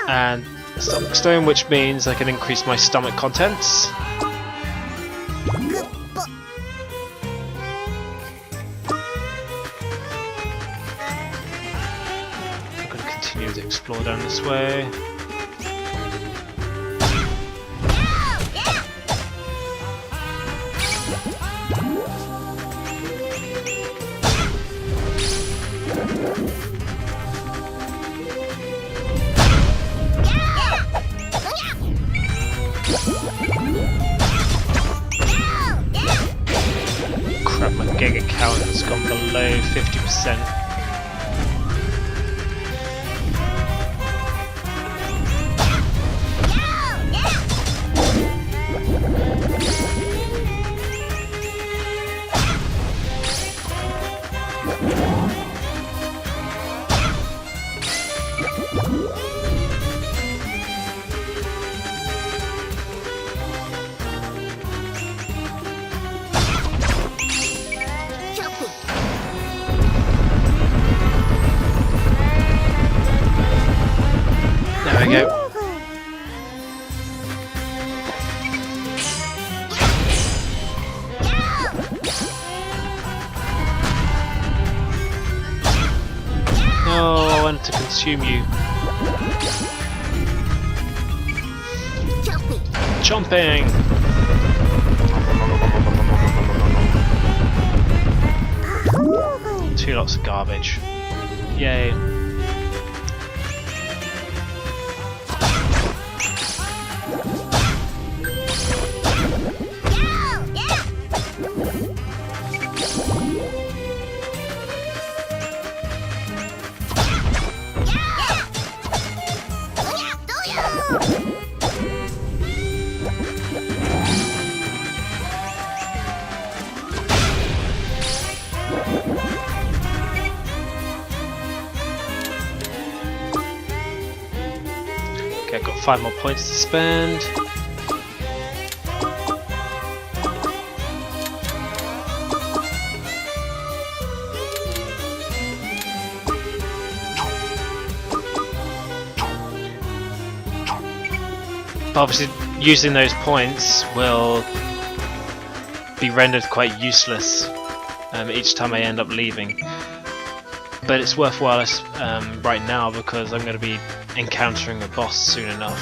And stomach stone, which means I can increase my stomach contents. I'm going to continue to explore down this way. Crap, my Giga count has gone below 50%. There we go. Oh, I wanted to consume you. Chomping! 2 lots of garbage. Yay. Okay, I've got 5 more points to spend. But obviously, using those points will be rendered quite useless each time I end up leaving. But it's worthwhile right now because I'm going to be encountering a boss soon enough.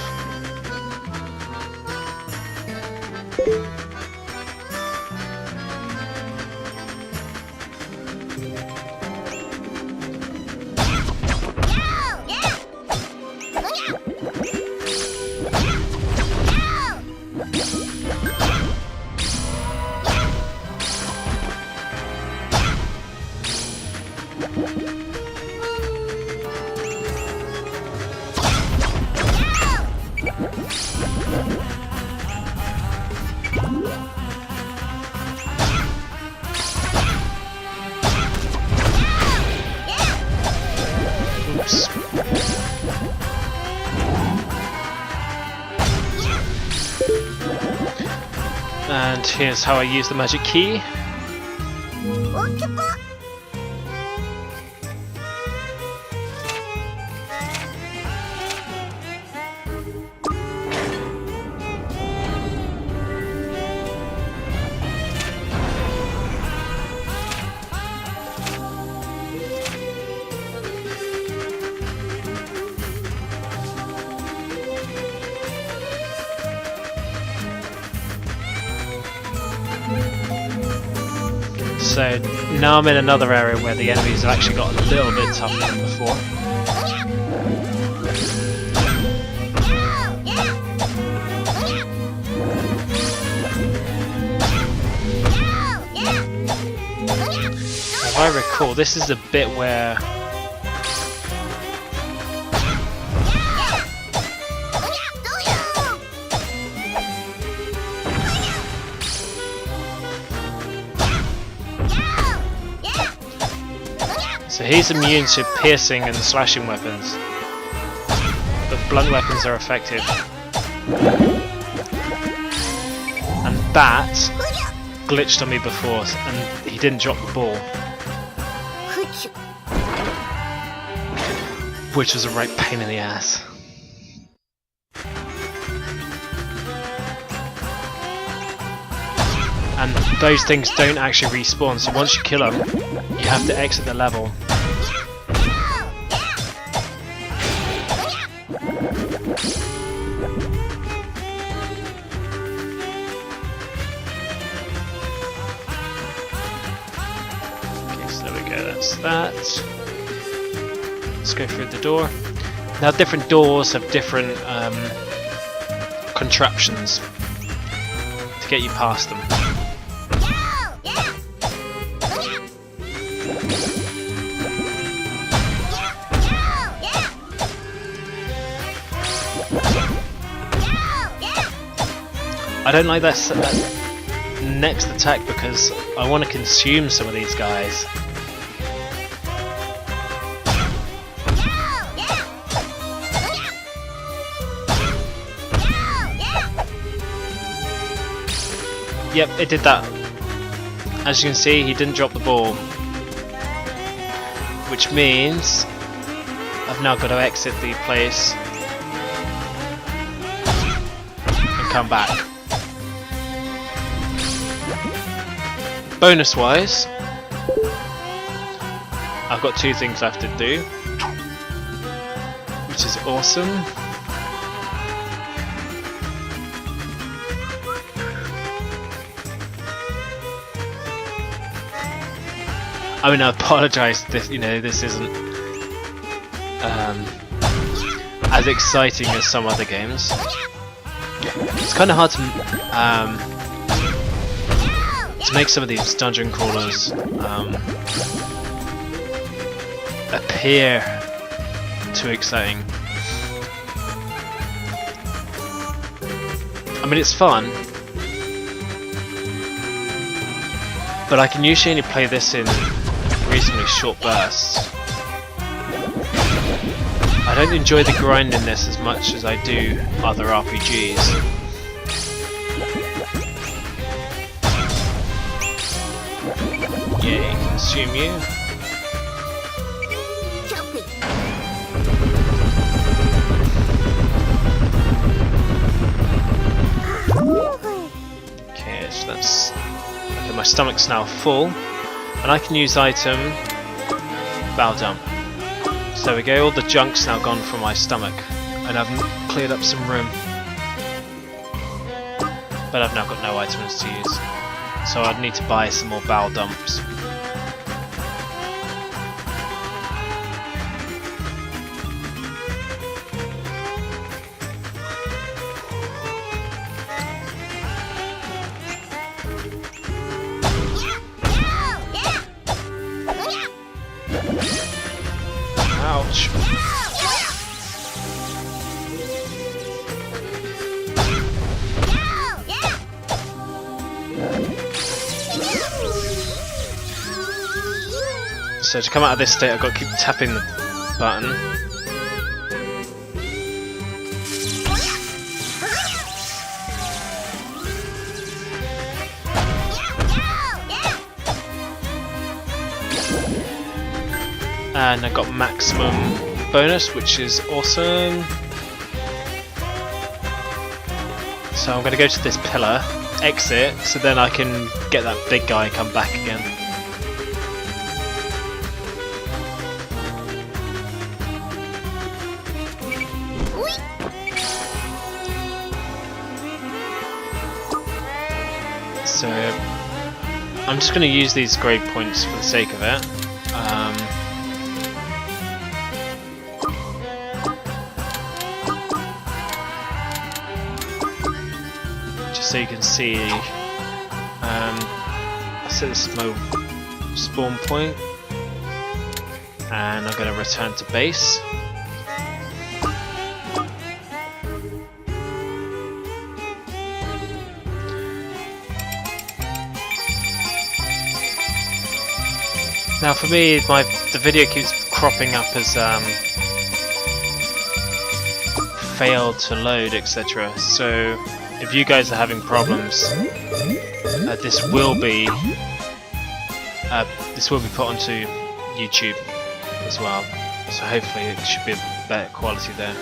Oops. And here's how I use the magic key. So now I'm in another area where the enemies have actually got a little bit tougher than before. If I recall, this is the bit where so he's immune to piercing and slashing weapons, but blunt weapons are effective. And that glitched on me before, and he didn't drop the ball, which was a right pain in the ass. And those things don't actually respawn, so once you kill them, you have to exit the level. Okay, so there we go, that's that. Let's go through the door. Now different doors have different contraptions to get you past them. I don't like that next attack because I want to consume some of these guys. Yep, it did that. As you can see, he didn't drop the ball, which means I've now got to exit the place and come back. Bonus wise, I've got two things left to do, which is awesome. I mean, I apologise. This isn't as exciting as some other games. It's kind of hard to make some of these dungeon crawlers appear too exciting. I mean, it's fun, but I can usually only play this in reasonably short bursts. I don't enjoy the grind in this as much as I do other RPGs. Yay, consume you. Okay, so that's... Okay, my stomach's now full. And I can use item bow dump. So there we go, all the junk's now gone from my stomach, and I've cleared up some room. But I've now got no items to use, so I'd need to buy some more bow dumps. Ouch. So to come out of this state I've got to keep tapping the button. And I got maximum bonus, which is awesome. So I'm going to go to this pillar, exit, so then I can get that big guy and come back again. So I'm just going to use these grade points for the sake of it. So you can see, I set this as my spawn point, and I'm going to return to base. Now for me, the video keeps cropping up as failed to load, etc. So if you guys are having problems, this will be put onto YouTube as well. So hopefully it should be better quality there.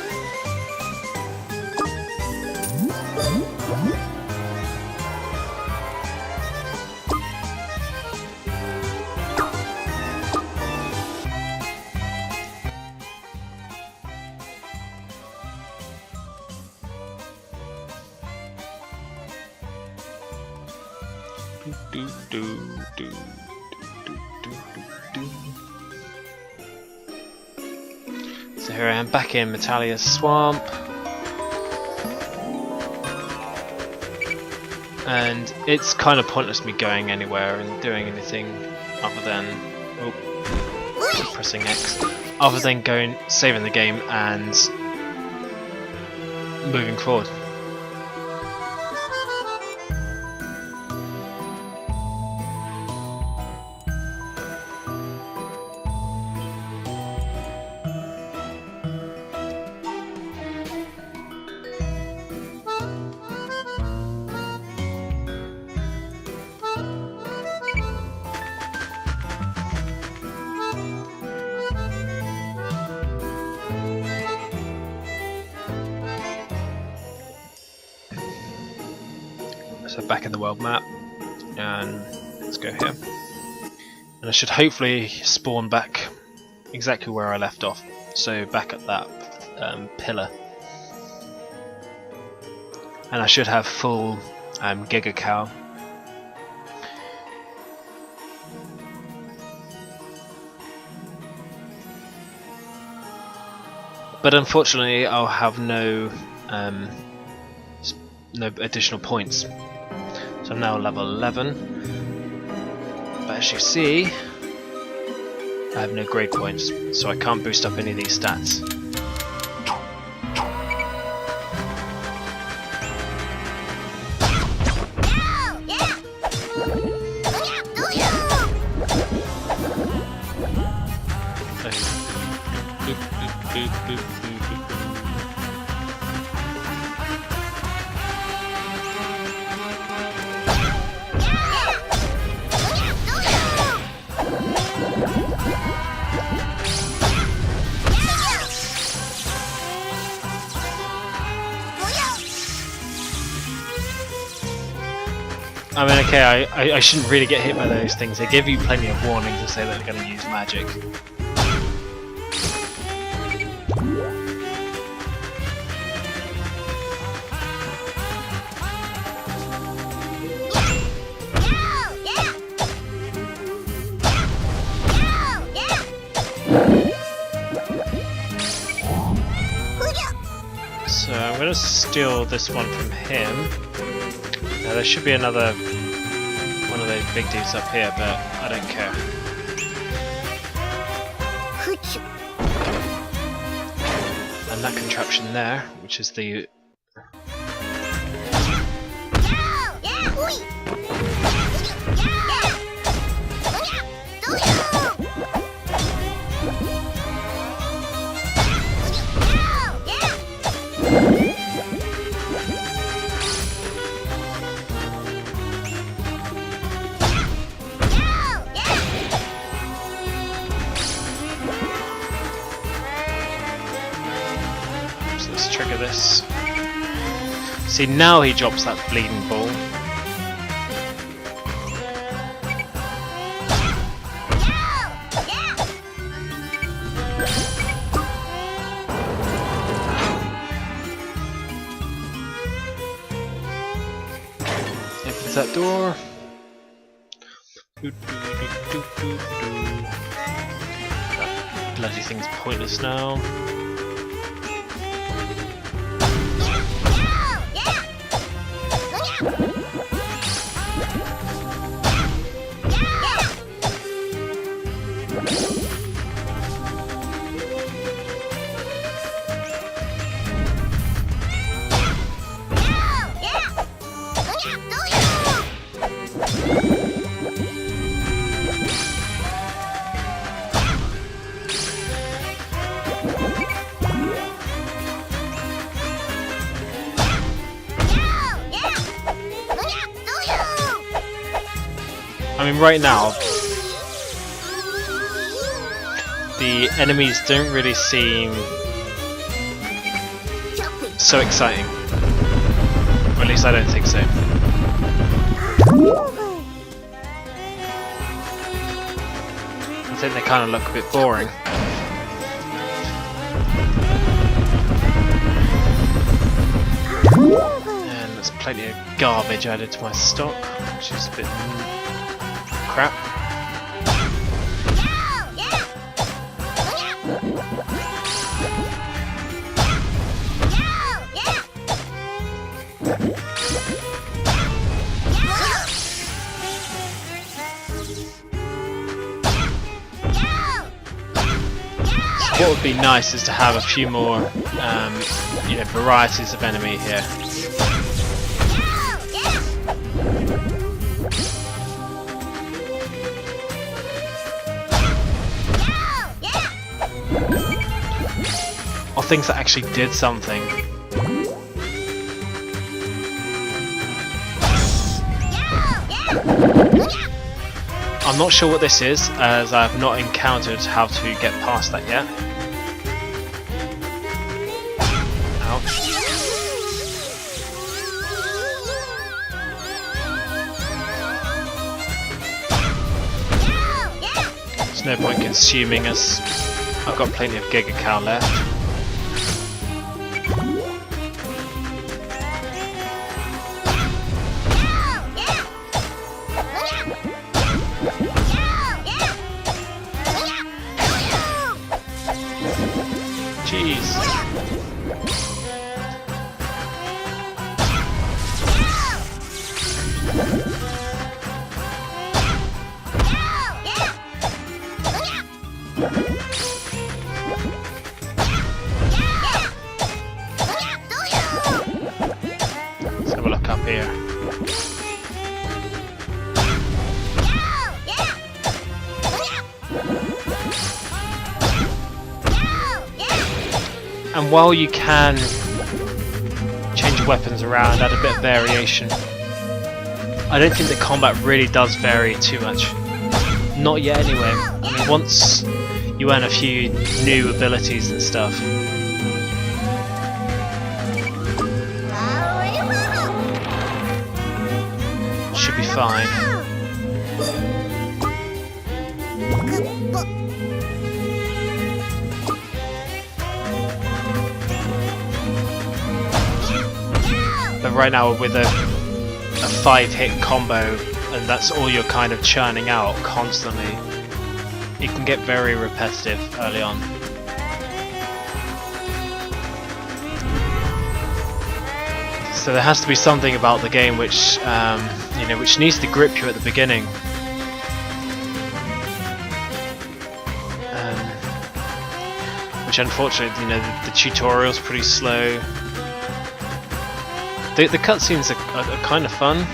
So here I am back in Metalia's swamp, and it's kind of pointless me going anywhere and doing anything other than pressing X, other than going saving the game and moving forward. So back in the world map, and let's go here. And I should hopefully spawn back exactly where I left off, so back at that pillar. And I should have full Giga Cow. But unfortunately I'll have no additional points. So I'm now level 11, but as you see, I have no grade points, so I can't boost up any of these stats. I mean, okay, I shouldn't really get hit by those things. They give you plenty of warning to say that they're going to use magic. So I'm going to steal this one from him. Now there should be another one of those big dudes up here, but I don't care. And that contraption there, which is the... So let's trigger this. See, now he drops that bleeding ball. Opens that door. That bloody thing's pointless now. I mean, right now, the enemies don't really seem so exciting. Or at least I don't think so. I think they kind of look a bit boring. And there's plenty of garbage added to my stock, which is a bit crap. So what would be nice is to have a few more, you know, varieties of enemy here. Or things that actually did something. I'm not sure what this is, as I have not encountered how to get past that yet. Ouch. There's no point consuming us. I've got plenty of Giga Cow left. Jeez. Let's have a look up here. And while you can change your weapons around, add a bit of variation, I don't think the combat really does vary too much. Not yet anyway. I mean, once you earn a few new abilities and stuff, should be fun. fine. But right now with a 5-hit combo, and that's all you're kind of churning out constantly, it can get very repetitive early on. So there has to be something about the game which, you know, which needs to grip you at the beginning. Which unfortunately, you know, the tutorial's pretty slow. The cutscenes are kind of fun,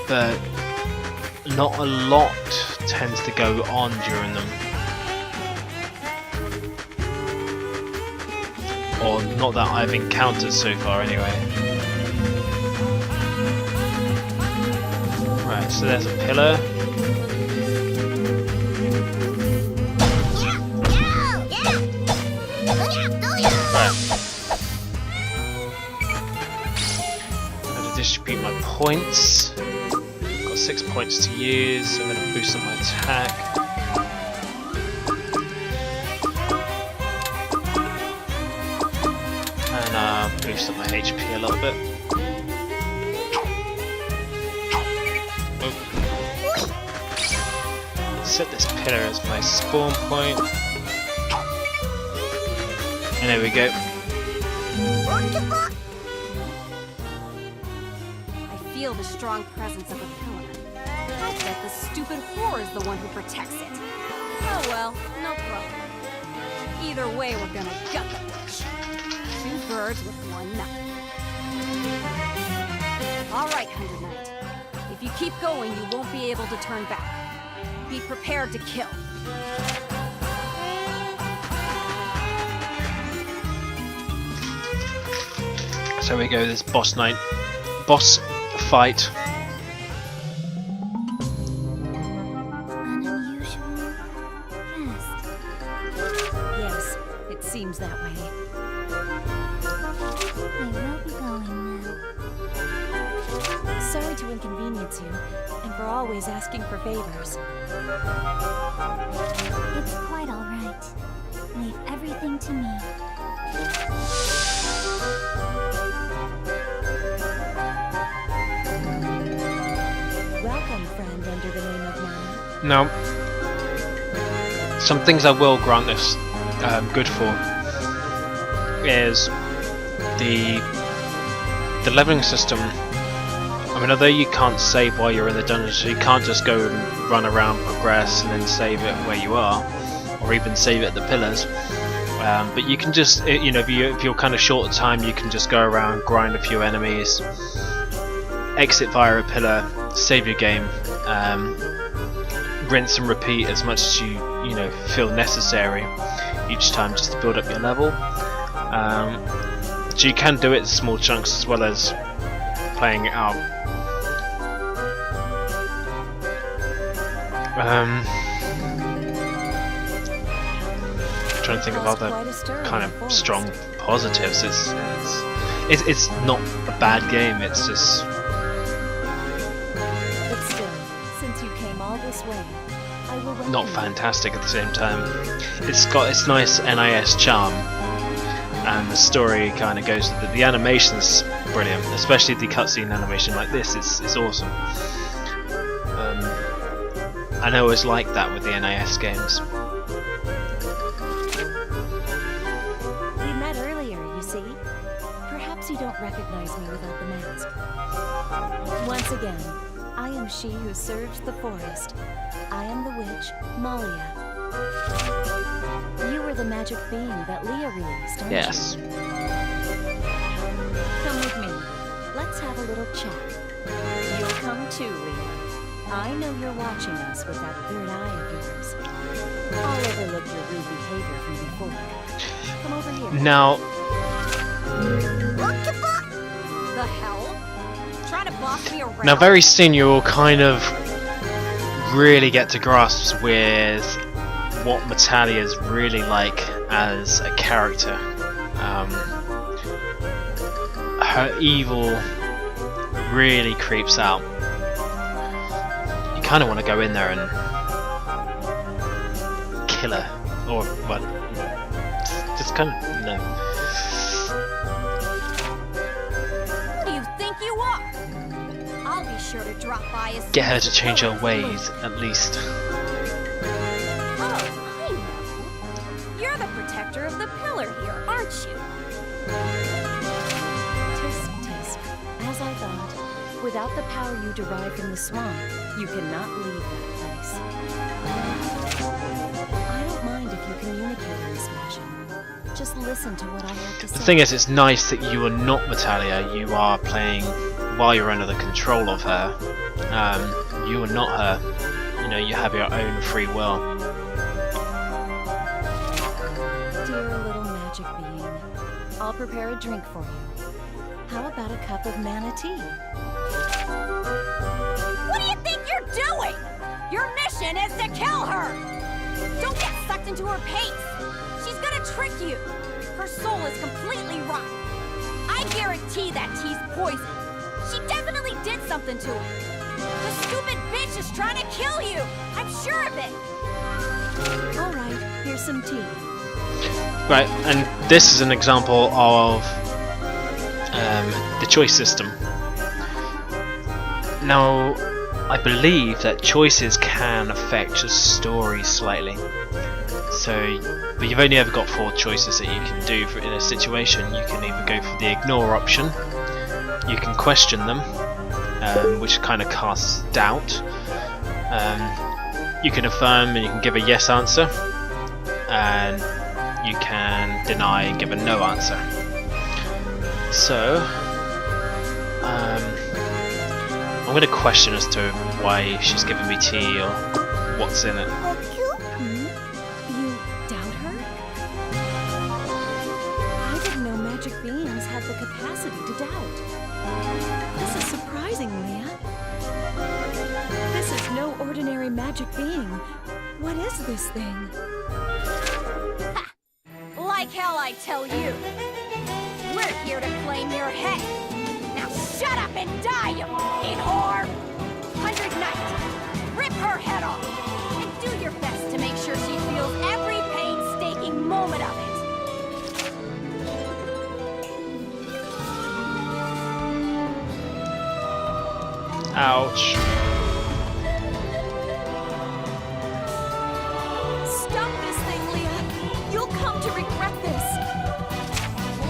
but not a lot tends to go on during them. Or not that I've encountered so far anyway. Right, so there's a pillar. Distribute my points. Got 6 points to use. I'm going to boost up my attack. And boost up my HP a little bit. Set this pillar as my spawn point. And there we go. Feel the strong presence of a pillar. I bet the stupid whore is the one who protects it. Oh well, no problem. Either way, we're gonna gut the witch. 2 birds with 1 nut. Alright, Hundred Knight. If you keep going, you won't be able to turn back. Be prepared to kill. So we go this boss fight. Unusual guest. Yes, it seems that way. I will be going now. Sorry to inconvenience you, and for always asking for favors. It's quite all right. Leave everything to me. Welcome, friend under the name of Nana. Now, some things I will grant this good for is the leveling system. I mean, although you can't save while you're in the dungeon, so you can't just go and run around, progress, and then save it where you are, or even save it at the pillars. But you can just, you know, if you're kind of short of time, you can just go around, grind a few enemies, exit via a pillar, save your game, rinse and repeat as much as you know feel necessary each time, just to build up your level. So you can do it in small chunks as well as playing it out. Trying to think of other kind of strong positives. It's not a bad game. It's just. But still, since you came all this way, I will welcome Not you. fantastic at the same time. It's got its nice NIS charm, and the story kind of goes with it. The animation's brilliant, especially the cutscene animation like this. It's awesome. And I always like that with the NIS games. We met earlier, you see. Perhaps you don't recognize me without the mask. Once again, I am she who serves the forest. I am the witch, Malia. You were the magic being that Leah released, aren't Yes. you? Come with me. Let's have a little chat. You'll come too, Leah. I know you're watching us with that third eye of yours. I'll overlook your rude behavior from before. Come over here. Now, The hell? Try to boss me around? now, very soon you will kind of really get to grasp with what Metalia is really like as a character. Her evil really creeps out. You kind of want to go in there and kill her, or well, just kind of, you know. Who do you think you are? I'll be sure to drop by as Get her to change her ways, at least. Oh, I know. You're the protector of the pillar here, aren't you? Tisk, tisk. As I thought, without the power you derive from the swamp, you cannot leave that place. I don't mind if you communicate in this fashion. Just listen to what I have to say. The thing is, it's nice that you are not Natalia. You are playing while you're under the control of her. You are not her. You know, you have your own free will. Dear little magic being, I'll prepare a drink for you. How about a cup of mana tea? What do you think you're doing? Your mission is to kill her! Don't get sucked into her pace! She's gonna trick you! Her soul is completely rotten. I guarantee that tea's poison. She definitely did something to it. The stupid bitch is trying to kill you! I'm sure of it! Alright, here's some tea. Right, and this is an example of the choice system. Now, I believe that choices can affect the story slightly. So, but you've only ever got 4 choices that you can do in a situation. You can either go for the ignore option, you can question them, which kind of casts doubt. You can affirm and you can give a yes answer, and you can deny and give a no answer. So, I'm going to question as to why she's giving me tea or what's in it. You doubt her? I didn't know magic beings had the capacity to doubt. This is surprising, Leah. This is no ordinary magic being. What is this thing? Ha! Like hell I tell you! We're here to claim your head! Now shut up and die, you fucking whore! 100 Knight, rip her head off! And do your best to make sure she feels every painstaking moment of it! Ouch. Stop this thing, Leah! You'll come to regret this!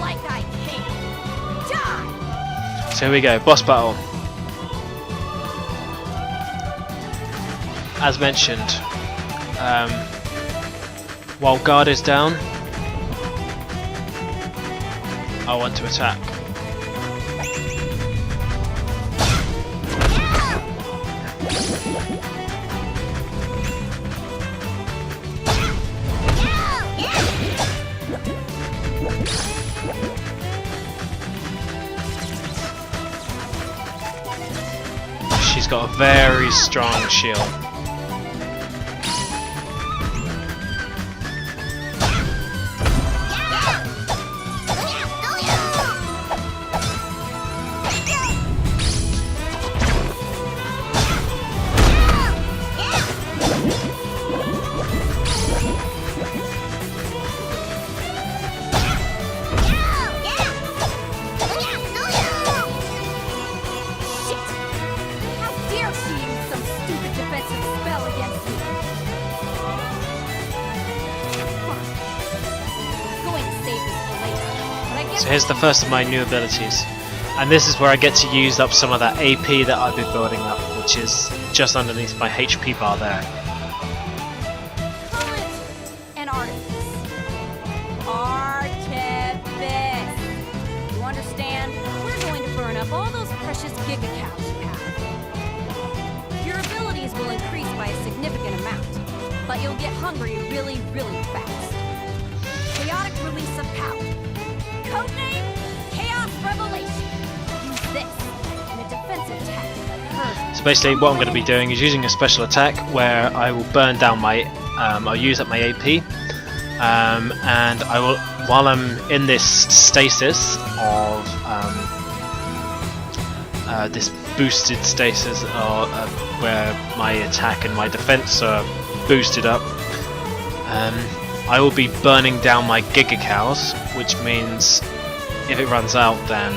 Like I came! Die! So here we go, boss battle. As mentioned, while guard is down, I want to attack. She's got a very strong shield. So here's the first of my new abilities, and this is where I get to use up some of that AP that I've been building up, which is just underneath my HP bar there. Call it an artifice. Artifice! You understand? We're going to burn up all those precious giga cows you have. Your abilities will increase by a significant amount, but you'll get hungry really, really fast. Chaotic release of power. Codename Chaos Revelation. Use this in a defensive tactic like her. So basically what I'm going to be doing is using a special attack where I will burn down my, I'll use up my AP, and I will, while I'm in this stasis of this boosted stasis, or where my attack and my defense are boosted up. I will be burning down my Giga Cows, which means if it runs out then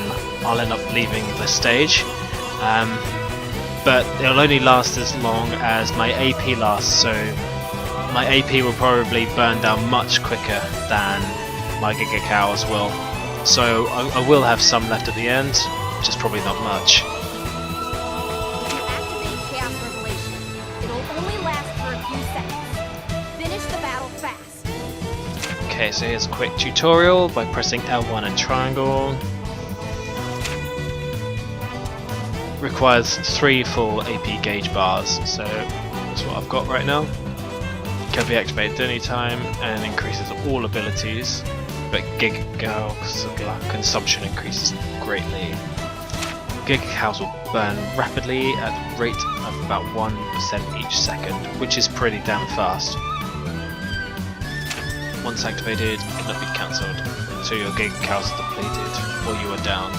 I'll end up leaving the stage. But it'll only last as long as my AP lasts, so my AP will probably burn down much quicker than my Giga Cows will. So I will have some left at the end, which is probably not much. Activate Chaos Revelation. It'll only last for a few seconds. Finish the battle fast. Okay, so here's a quick tutorial by pressing L1 and triangle. Requires 3 full AP gauge bars, so that's what I've got right now. Can be activated at any time and increases all abilities, but Giga Cows consumption increases greatly. Giga Cows will burn rapidly at a rate of about 1% each second, which is pretty damn fast. Once activated, it cannot be cancelled until your Giga Cows are depleted or you are down.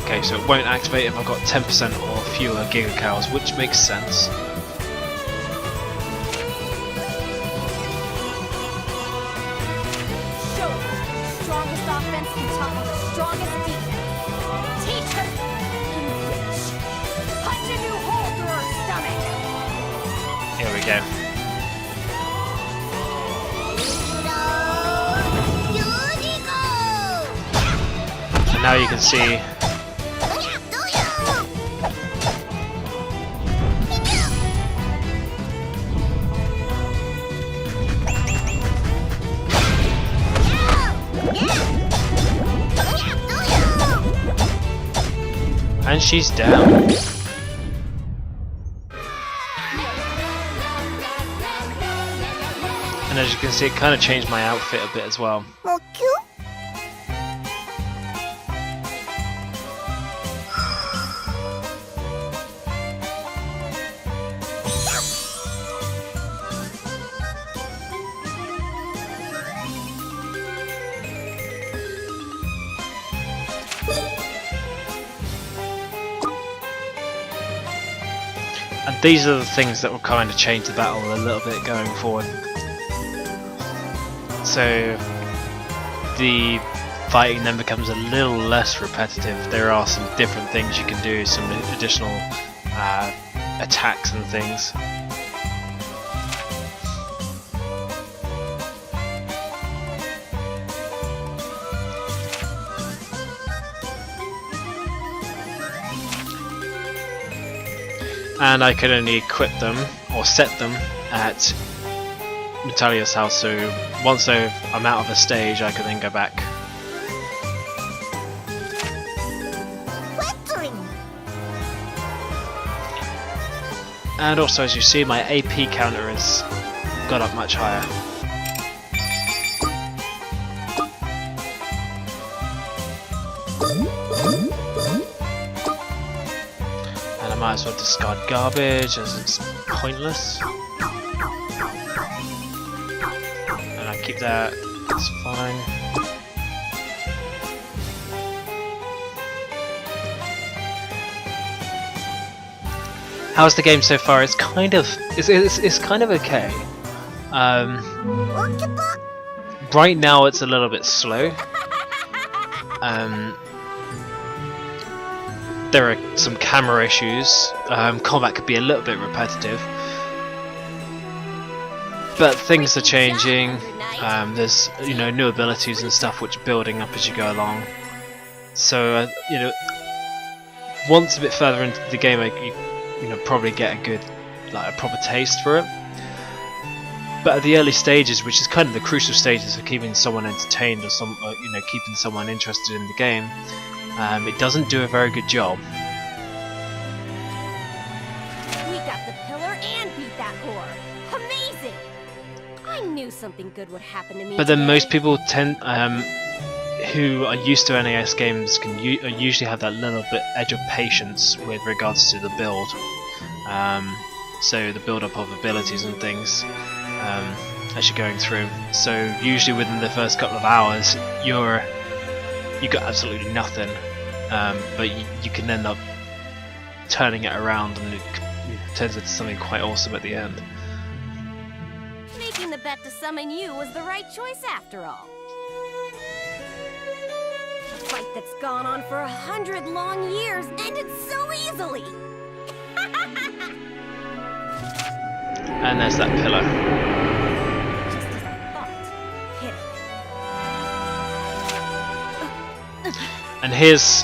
Okay, so it won't activate if I've got 10% or fewer Giga Cows, which makes sense. Show her. Strongest offense can topple the strongest defense. Teach her. Enrich. Punch a new hole through her stomach. Here we go. And now you can see and she's down. And as you can see, it kind of changed my outfit a bit as well. And these are the things that will kind of change the battle a little bit going forward. So the fighting then becomes a little less repetitive. There are some different things you can do, some additional attacks and things. And I can only equip them or set them at Natalia's house, so once I'm out of a stage I can then go back. And also, as you see, my AP counter has got up much higher. And I might as well discard garbage as it's pointless. And I keep that, it's fine. How's the game so far? It's kind of okay. Right now it's a little bit slow. There are some camera issues. Combat could be a little bit repetitive, but things are changing. There's new abilities and stuff which are building up as you go along. So once a bit further into the game, you probably get a good, a proper taste for it. But at the early stages, which is kind of the crucial stages of keeping someone entertained or keeping someone interested in the game, it doesn't do a very good job. We got the pillar and beat that whore. Amazing! I knew something good would happen to me. But then today. most people who are used to NIS games can usually have that little bit edge of patience with regards to the build. So the build up of abilities and things. as you're going through. So usually within the first couple of hours, you got absolutely nothing, but you can end up turning it around, and it turns into something quite awesome at the end. Making the bet to summon you was the right choice after all. A fight that's gone on for 100 long years ended so easily. And there's that pillar. Just as I thought. Hit it. And here's...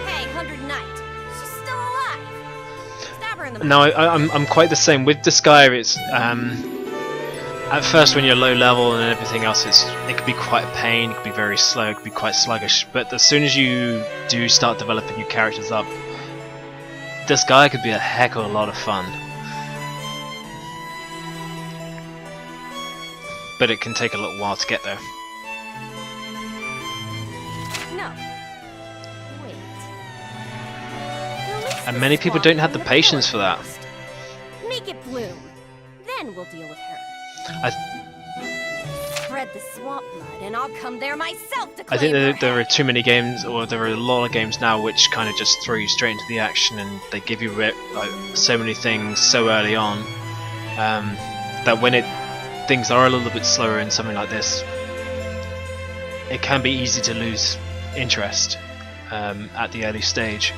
Hey, 100 Knight. She's still alive. Stab her in the mouth. No, I'm quite the same. With this guy, it's... at first when you're low level and everything else, it can be quite a pain, it can be very slow, it can be quite sluggish, but as soon as you do start developing your characters up, this guy could be a heck of a lot of fun. But it can take a little while to get there. No. Wait. Release And the many people swamp don't have from the patience for pillar that. first. Make it bloom. Then we'll deal with her. Spread the swamp mud, and I'll come there myself to I claim think her there are head. too many games, or there are a lot of games now which kind of just throw you straight into the action, and they give you like so many things so early on, that when things are a little bit slower in something like this, it can be easy to lose interest at the early stage.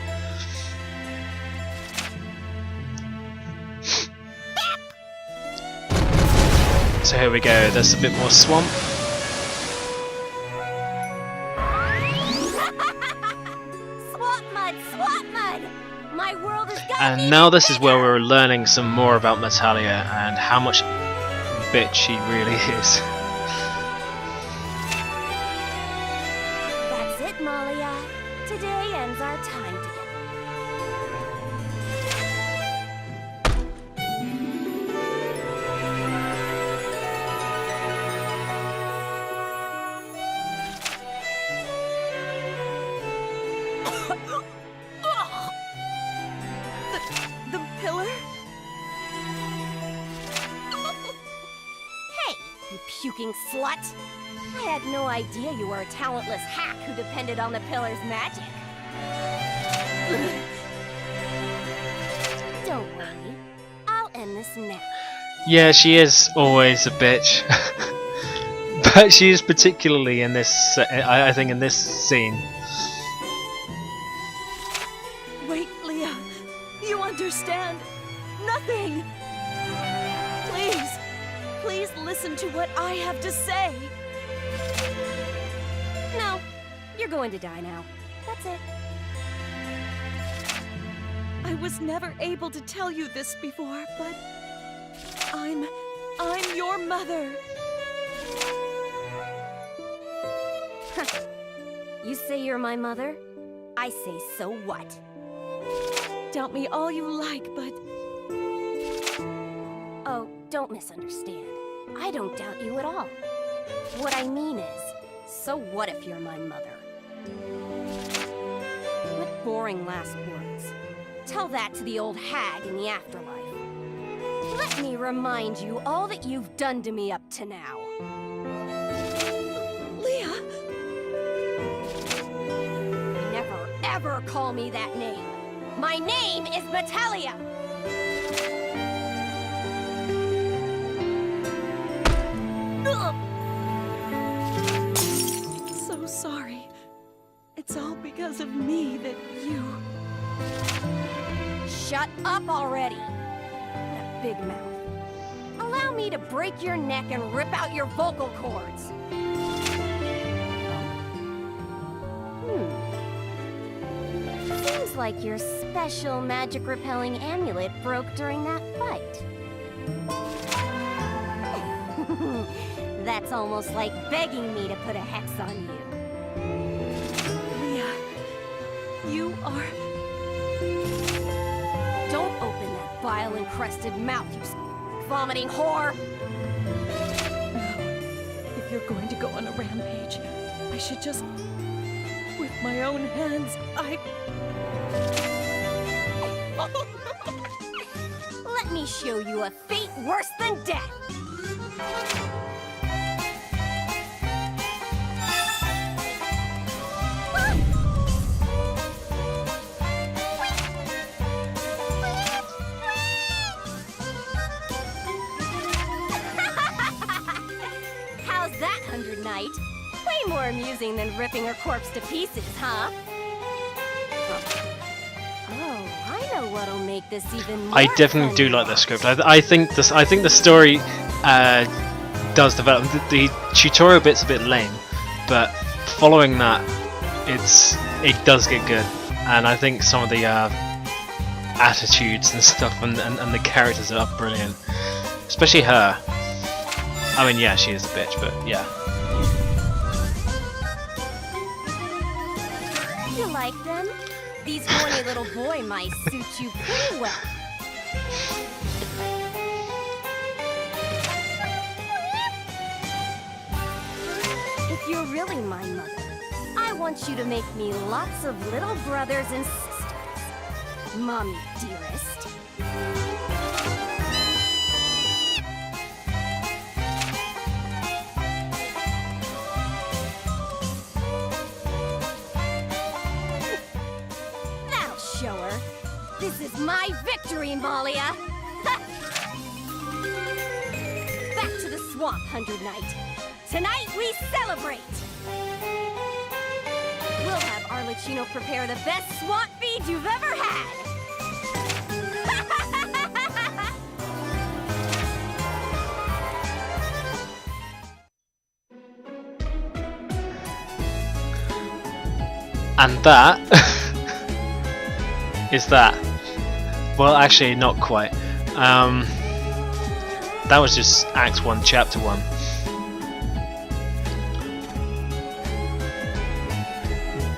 So here we go, there's a bit more swamp. Swamp mud, swamp mud! My world has got And now this is where we're learning some more about Natalia and how much bitch she really is. That's it, Malia. Today ends our time together. The pillar? Hey, you puking slut! I had no idea you were a talentless hack who depended on the pillar's magic. Don't worry. I'll end this now. Yeah, she is always a bitch. But she is particularly in this, I think in this scene. Wait, Leah. You understand nothing. Please, please listen to what I have to say. No, you're going to die now. That's it. I was never able to tell you this before, but I'm your mother. You say you're my mother? I say so what? Doubt me all you like, but Oh, don't misunderstand. I don't doubt you at all. What I mean is, so what if you're my mother? What boring last words. Tell that to the old hag in the afterlife. Let me remind you all that you've done to me up to now. Leah, Never, ever call me that name. My name is Natalia. so sorry. It's all because of me that you... Shut up already. That big mouth. Allow me to break your neck and rip out your vocal cords. Seems like your special magic repelling amulet broke during that fight. That's almost like begging me to put a hex on you. Leah, you are... Don't open that bile-encrusted mouth, you vomiting whore! If you're going to go on a rampage, I should just... With my own hands, Let me show you a fate worse than death. How's that, 100 Knight? Way more amusing than ripping her corpse to pieces, huh? Oh, I know what'll make this even more I definitely do like the script. I think the story does develop. The tutorial bit's a bit lame, but following that, it does get good. And I think some of the attitudes and stuff and the characters are brilliant, especially her. I mean, yeah, she is a bitch, but yeah. You like them? These horny little boy mice suit you pretty well. If you're really my mother, I want you to make me lots of little brothers and sisters. Mommy, dearest. That'll show her. This is my victory, Malia. Back to the swamp, 100 Knight. Tonight we celebrate! We'll have Arlecchino prepare the best swamp feed you've ever had! And that is that. Well, actually, not quite. That was just Act 1, Chapter 1.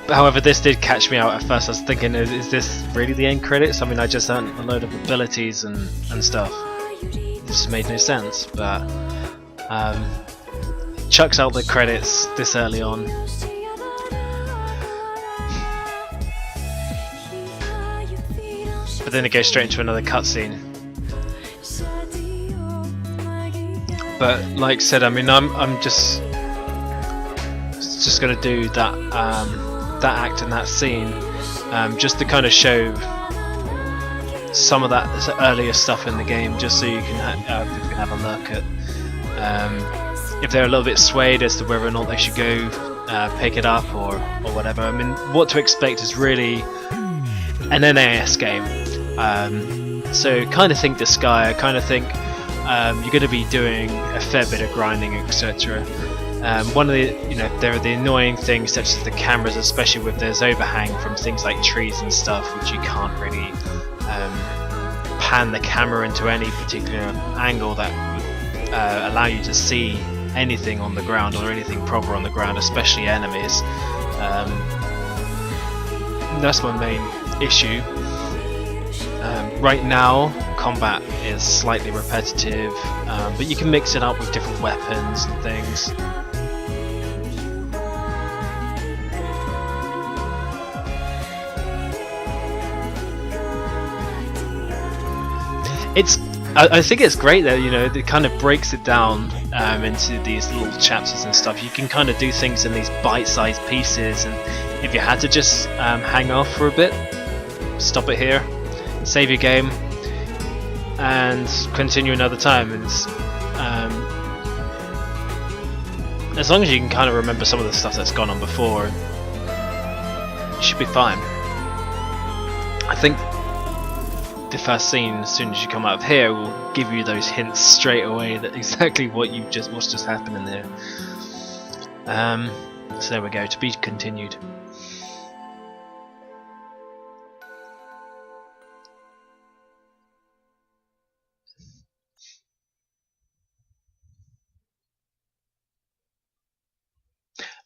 However, this did catch me out at first. I was thinking, is this really the end credits? I mean, I just earned a load of abilities and stuff. This made no sense, but chucks out the credits this early on. But then it goes straight into another cutscene. But like I said, I mean, I'm just gonna do that that act and that scene just to kind of show some of that earlier stuff in the game, just so you can have a look at if they're a little bit swayed as to whether or not they should go pick it up or whatever. I mean, what to expect is really an NIS game. So kind of think the sky, I kind of think you're going to be doing a fair bit of grinding, etc. One of the, there are the annoying things such as the cameras, especially with there's overhang from things like trees and stuff, which you can't really pan the camera into any particular angle that would allow you to see anything on the ground or anything proper on the ground, especially enemies. That's my main issue. Right now, combat is slightly repetitive, but you can mix it up with different weapons and things. I think it's great that it kind of breaks it down into these little chapters and stuff. You can kind of do things in these bite-sized pieces, and if you had to just hang off for a bit, stop it here, save your game, and continue another time. And as long as you can kind of remember some of the stuff that's gone on before, you should be fine. I think the first scene, as soon as you come out of here, will give you those hints straight away that exactly what's just happening there. So there we go, to be continued.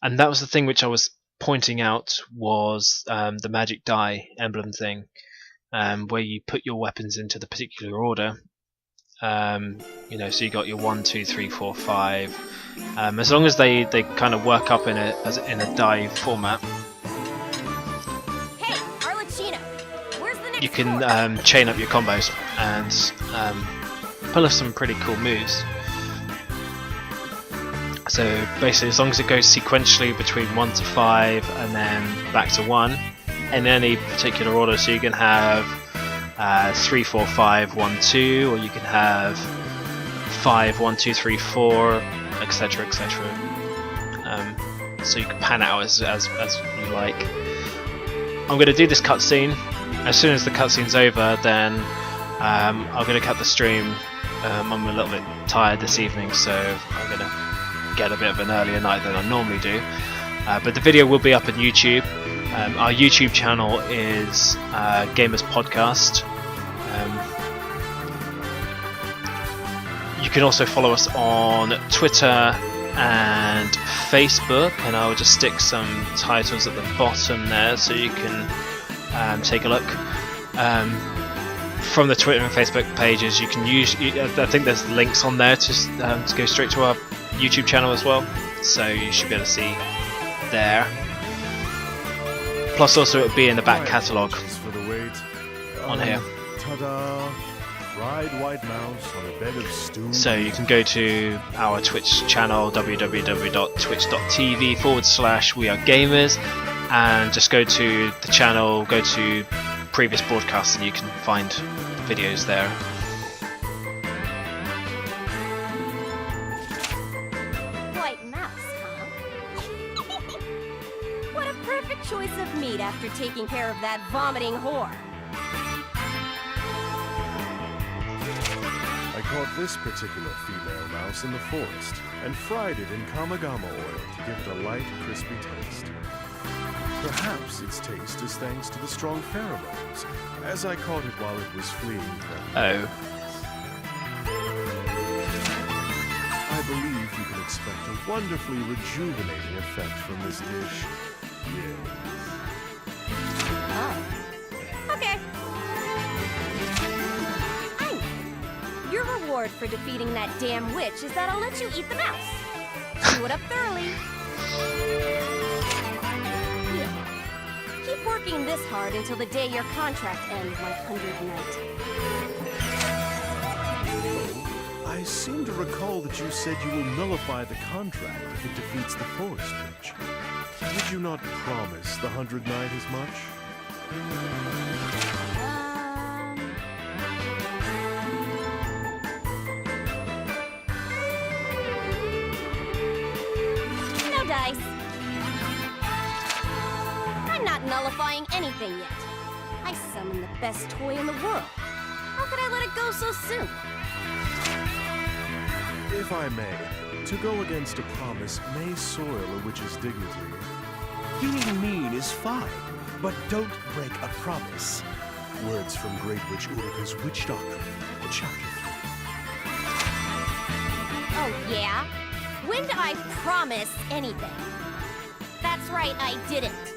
And that was the thing which I was pointing out, was the magic die emblem thing, where you put your weapons into the particular order. So you got your 1, 2, 3, 4, 5. As long as they kind of work up in a die format. Hey, Arlecchino, where's the next you can chain up your combos and pull off some pretty cool moves. So basically, as long as it goes sequentially between 1 to 5 and then back to 1 in any particular order, so you can have 3, 4, 5, 1, 2, or you can have 5, 1, 2, 3, 4, etc., etc. So you can pan it out as you like. I'm going to do this cutscene. As soon as the cutscene's over, then I'm going to cut the stream. I'm a little bit tired this evening, so I'm going to get a bit of an earlier night than I normally do. But the video will be up on YouTube. Our YouTube channel is GAMRs Podcast. You can also follow us on Twitter and Facebook, and I will just stick some titles at the bottom there so you can take a look. From the Twitter and Facebook pages, you can use. I think there's links on there to go straight to our YouTube channel as well, so you should be able to see there. Plus, also it'll be in the back catalogue on here. Ta-da! Fried white mouse on a bed of stew. So you can go to our Twitch channel, www.twitch.tv/wearegamers, and just go to the channel, go to previous broadcasts, and you can find videos there. White mouse, huh? What a perfect choice of meat after taking care of that vomiting whore. I caught this particular female mouse in the forest and fried it in kamagama oil to give it a light, crispy taste. Perhaps its taste is thanks to the strong pheromones, as I caught it while it was fleeing from Oh. I believe you can expect a wonderfully rejuvenating effect from this dish. Yes. Oh. Okay. I know. Your reward for defeating that damn witch is that I'll let you eat the mouse. Chew it up thoroughly. Yeah. Keep working this hard until the day your contract ends, my 100 knight. I seem to recall that you said you will nullify the contract if it defeats the forest witch. Did you not promise the 100 knight as much? No dice. I'm not nullifying anything yet. I summoned the best toy in the world. How could I let it go so soon? If I may, to go against a promise may soil a witch's dignity. Being mean is fine, but don't break a promise. Words from Great Witch Urika's Witch Doctrine, Chapter 3. Oh, yeah? When did I promise anything? That's right, I didn't.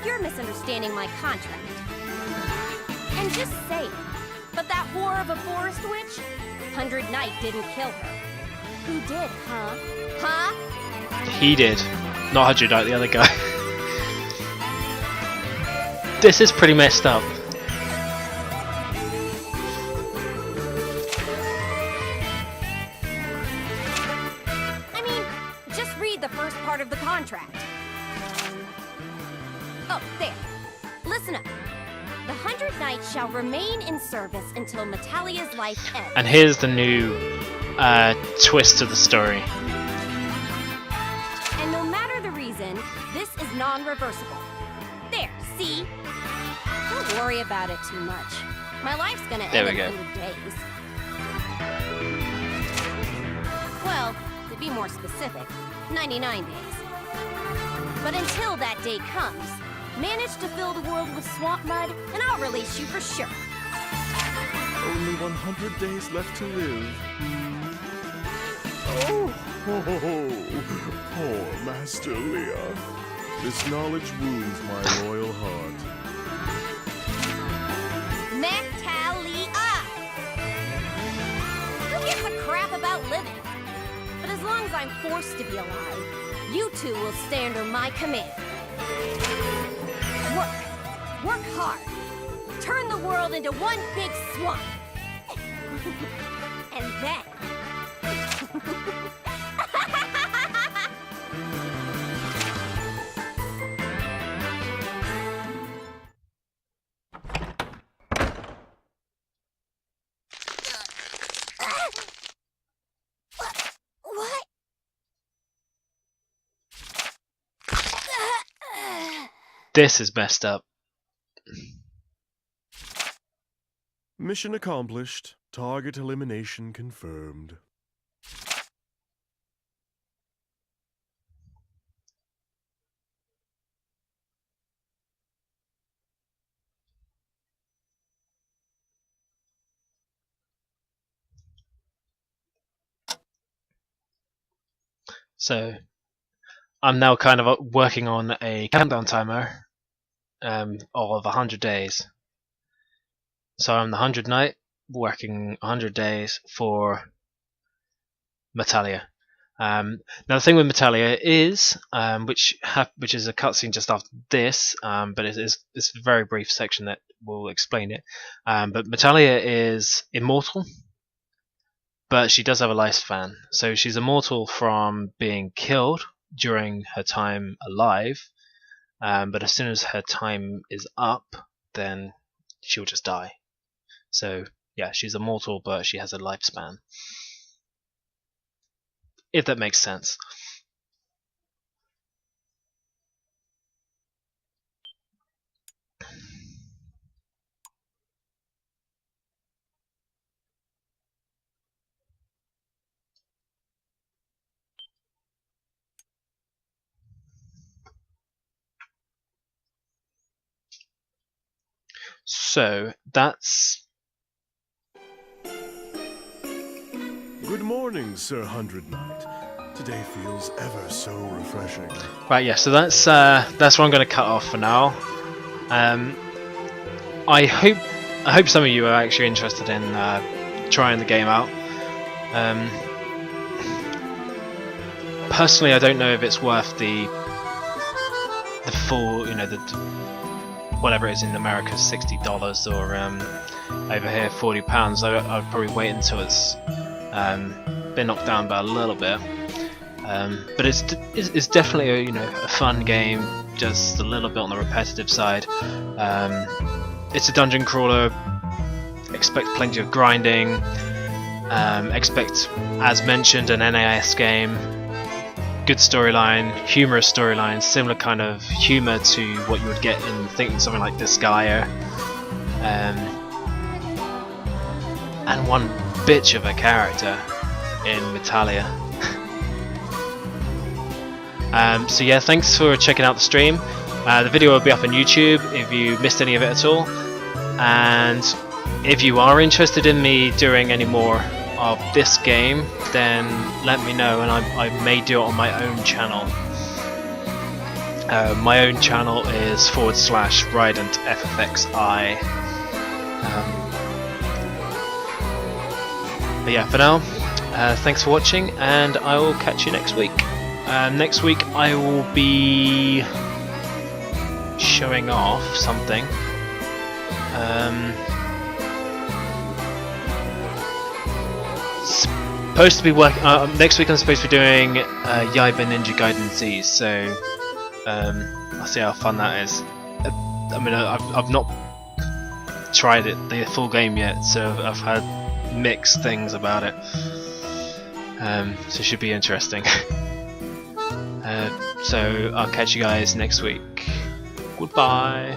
You're misunderstanding my contract. And just say it, but that whore of a forest witch? 100 Knight didn't kill her. Who did, huh? Huh? He did. Not 100 Knight, the other guy. This is pretty messed up. I mean, just read the first part of the contract. Oh, there. Listen up. The 100 Knights shall remain in service until Metalia's life ends. And here's the new twist to the story. And no matter the reason, this is non-reversible. There, see? Don't worry about it too much. My life's gonna There end we in go. 100 days. Well, to be more specific, 99 days. But until that day comes, manage to fill the world with swamp mud, and I'll release you for sure. Only 100 days left to live. Oh, poor Master Leah. This knowledge wounds my loyal heart. Metalia! Who gives a crap about living? But as long as I'm forced to be alive, you two will stay under my command. Work. Work hard. turn the world into one big swamp. And then... What? This is messed up. Mission accomplished. Target elimination confirmed. So I'm now kind of working on a countdown timer of 100 days. So I'm the 100 night, working 100 days for Metalia. Now the thing with Metalia is, which is a cutscene just after this, but it's a very brief section that will explain it. But Metalia is immortal, but she does have a lifespan. So she's immortal from being killed during her time alive, but as soon as her time is up, then she'll just die. So yeah, she's immortal, but she has a lifespan. If that makes sense. So that's... Good morning, Sir 100 Knight. Today feels ever so refreshing. Right, yeah, so that's what I'm going to cut off for now. I hope some of you are actually interested in trying the game out. Personally, I don't know if it's worth the full, the whatever it is in America, $60, or over here £40. I'd probably wait until it's been knocked down by a little bit. But it's definitely a fun game, just a little bit on the repetitive side. It's a dungeon crawler. Expect plenty of grinding. Expect, as mentioned, an NIS game. Good storyline, humorous storyline, similar kind of humor to what you would get in something like Disgaea. And one bitch of a character in Metalia. So yeah, thanks for checking out the stream. The video will be up on YouTube if you missed any of it at all. And if you are interested in me doing any more of this game, then let me know, and I may do it on my own channel. My own channel is /Rident FFXI. But yeah, for now, thanks for watching, and I will catch you next week. Next week I will be showing off something. Supposed to be working. Next week I'm supposed to be doing Yaiba Ninja Gaiden Z, so I'll see how fun that is. I mean, I've not tried the full game yet, so I've had mixed things about it. So it should be interesting. So I'll catch you guys next week. Goodbye.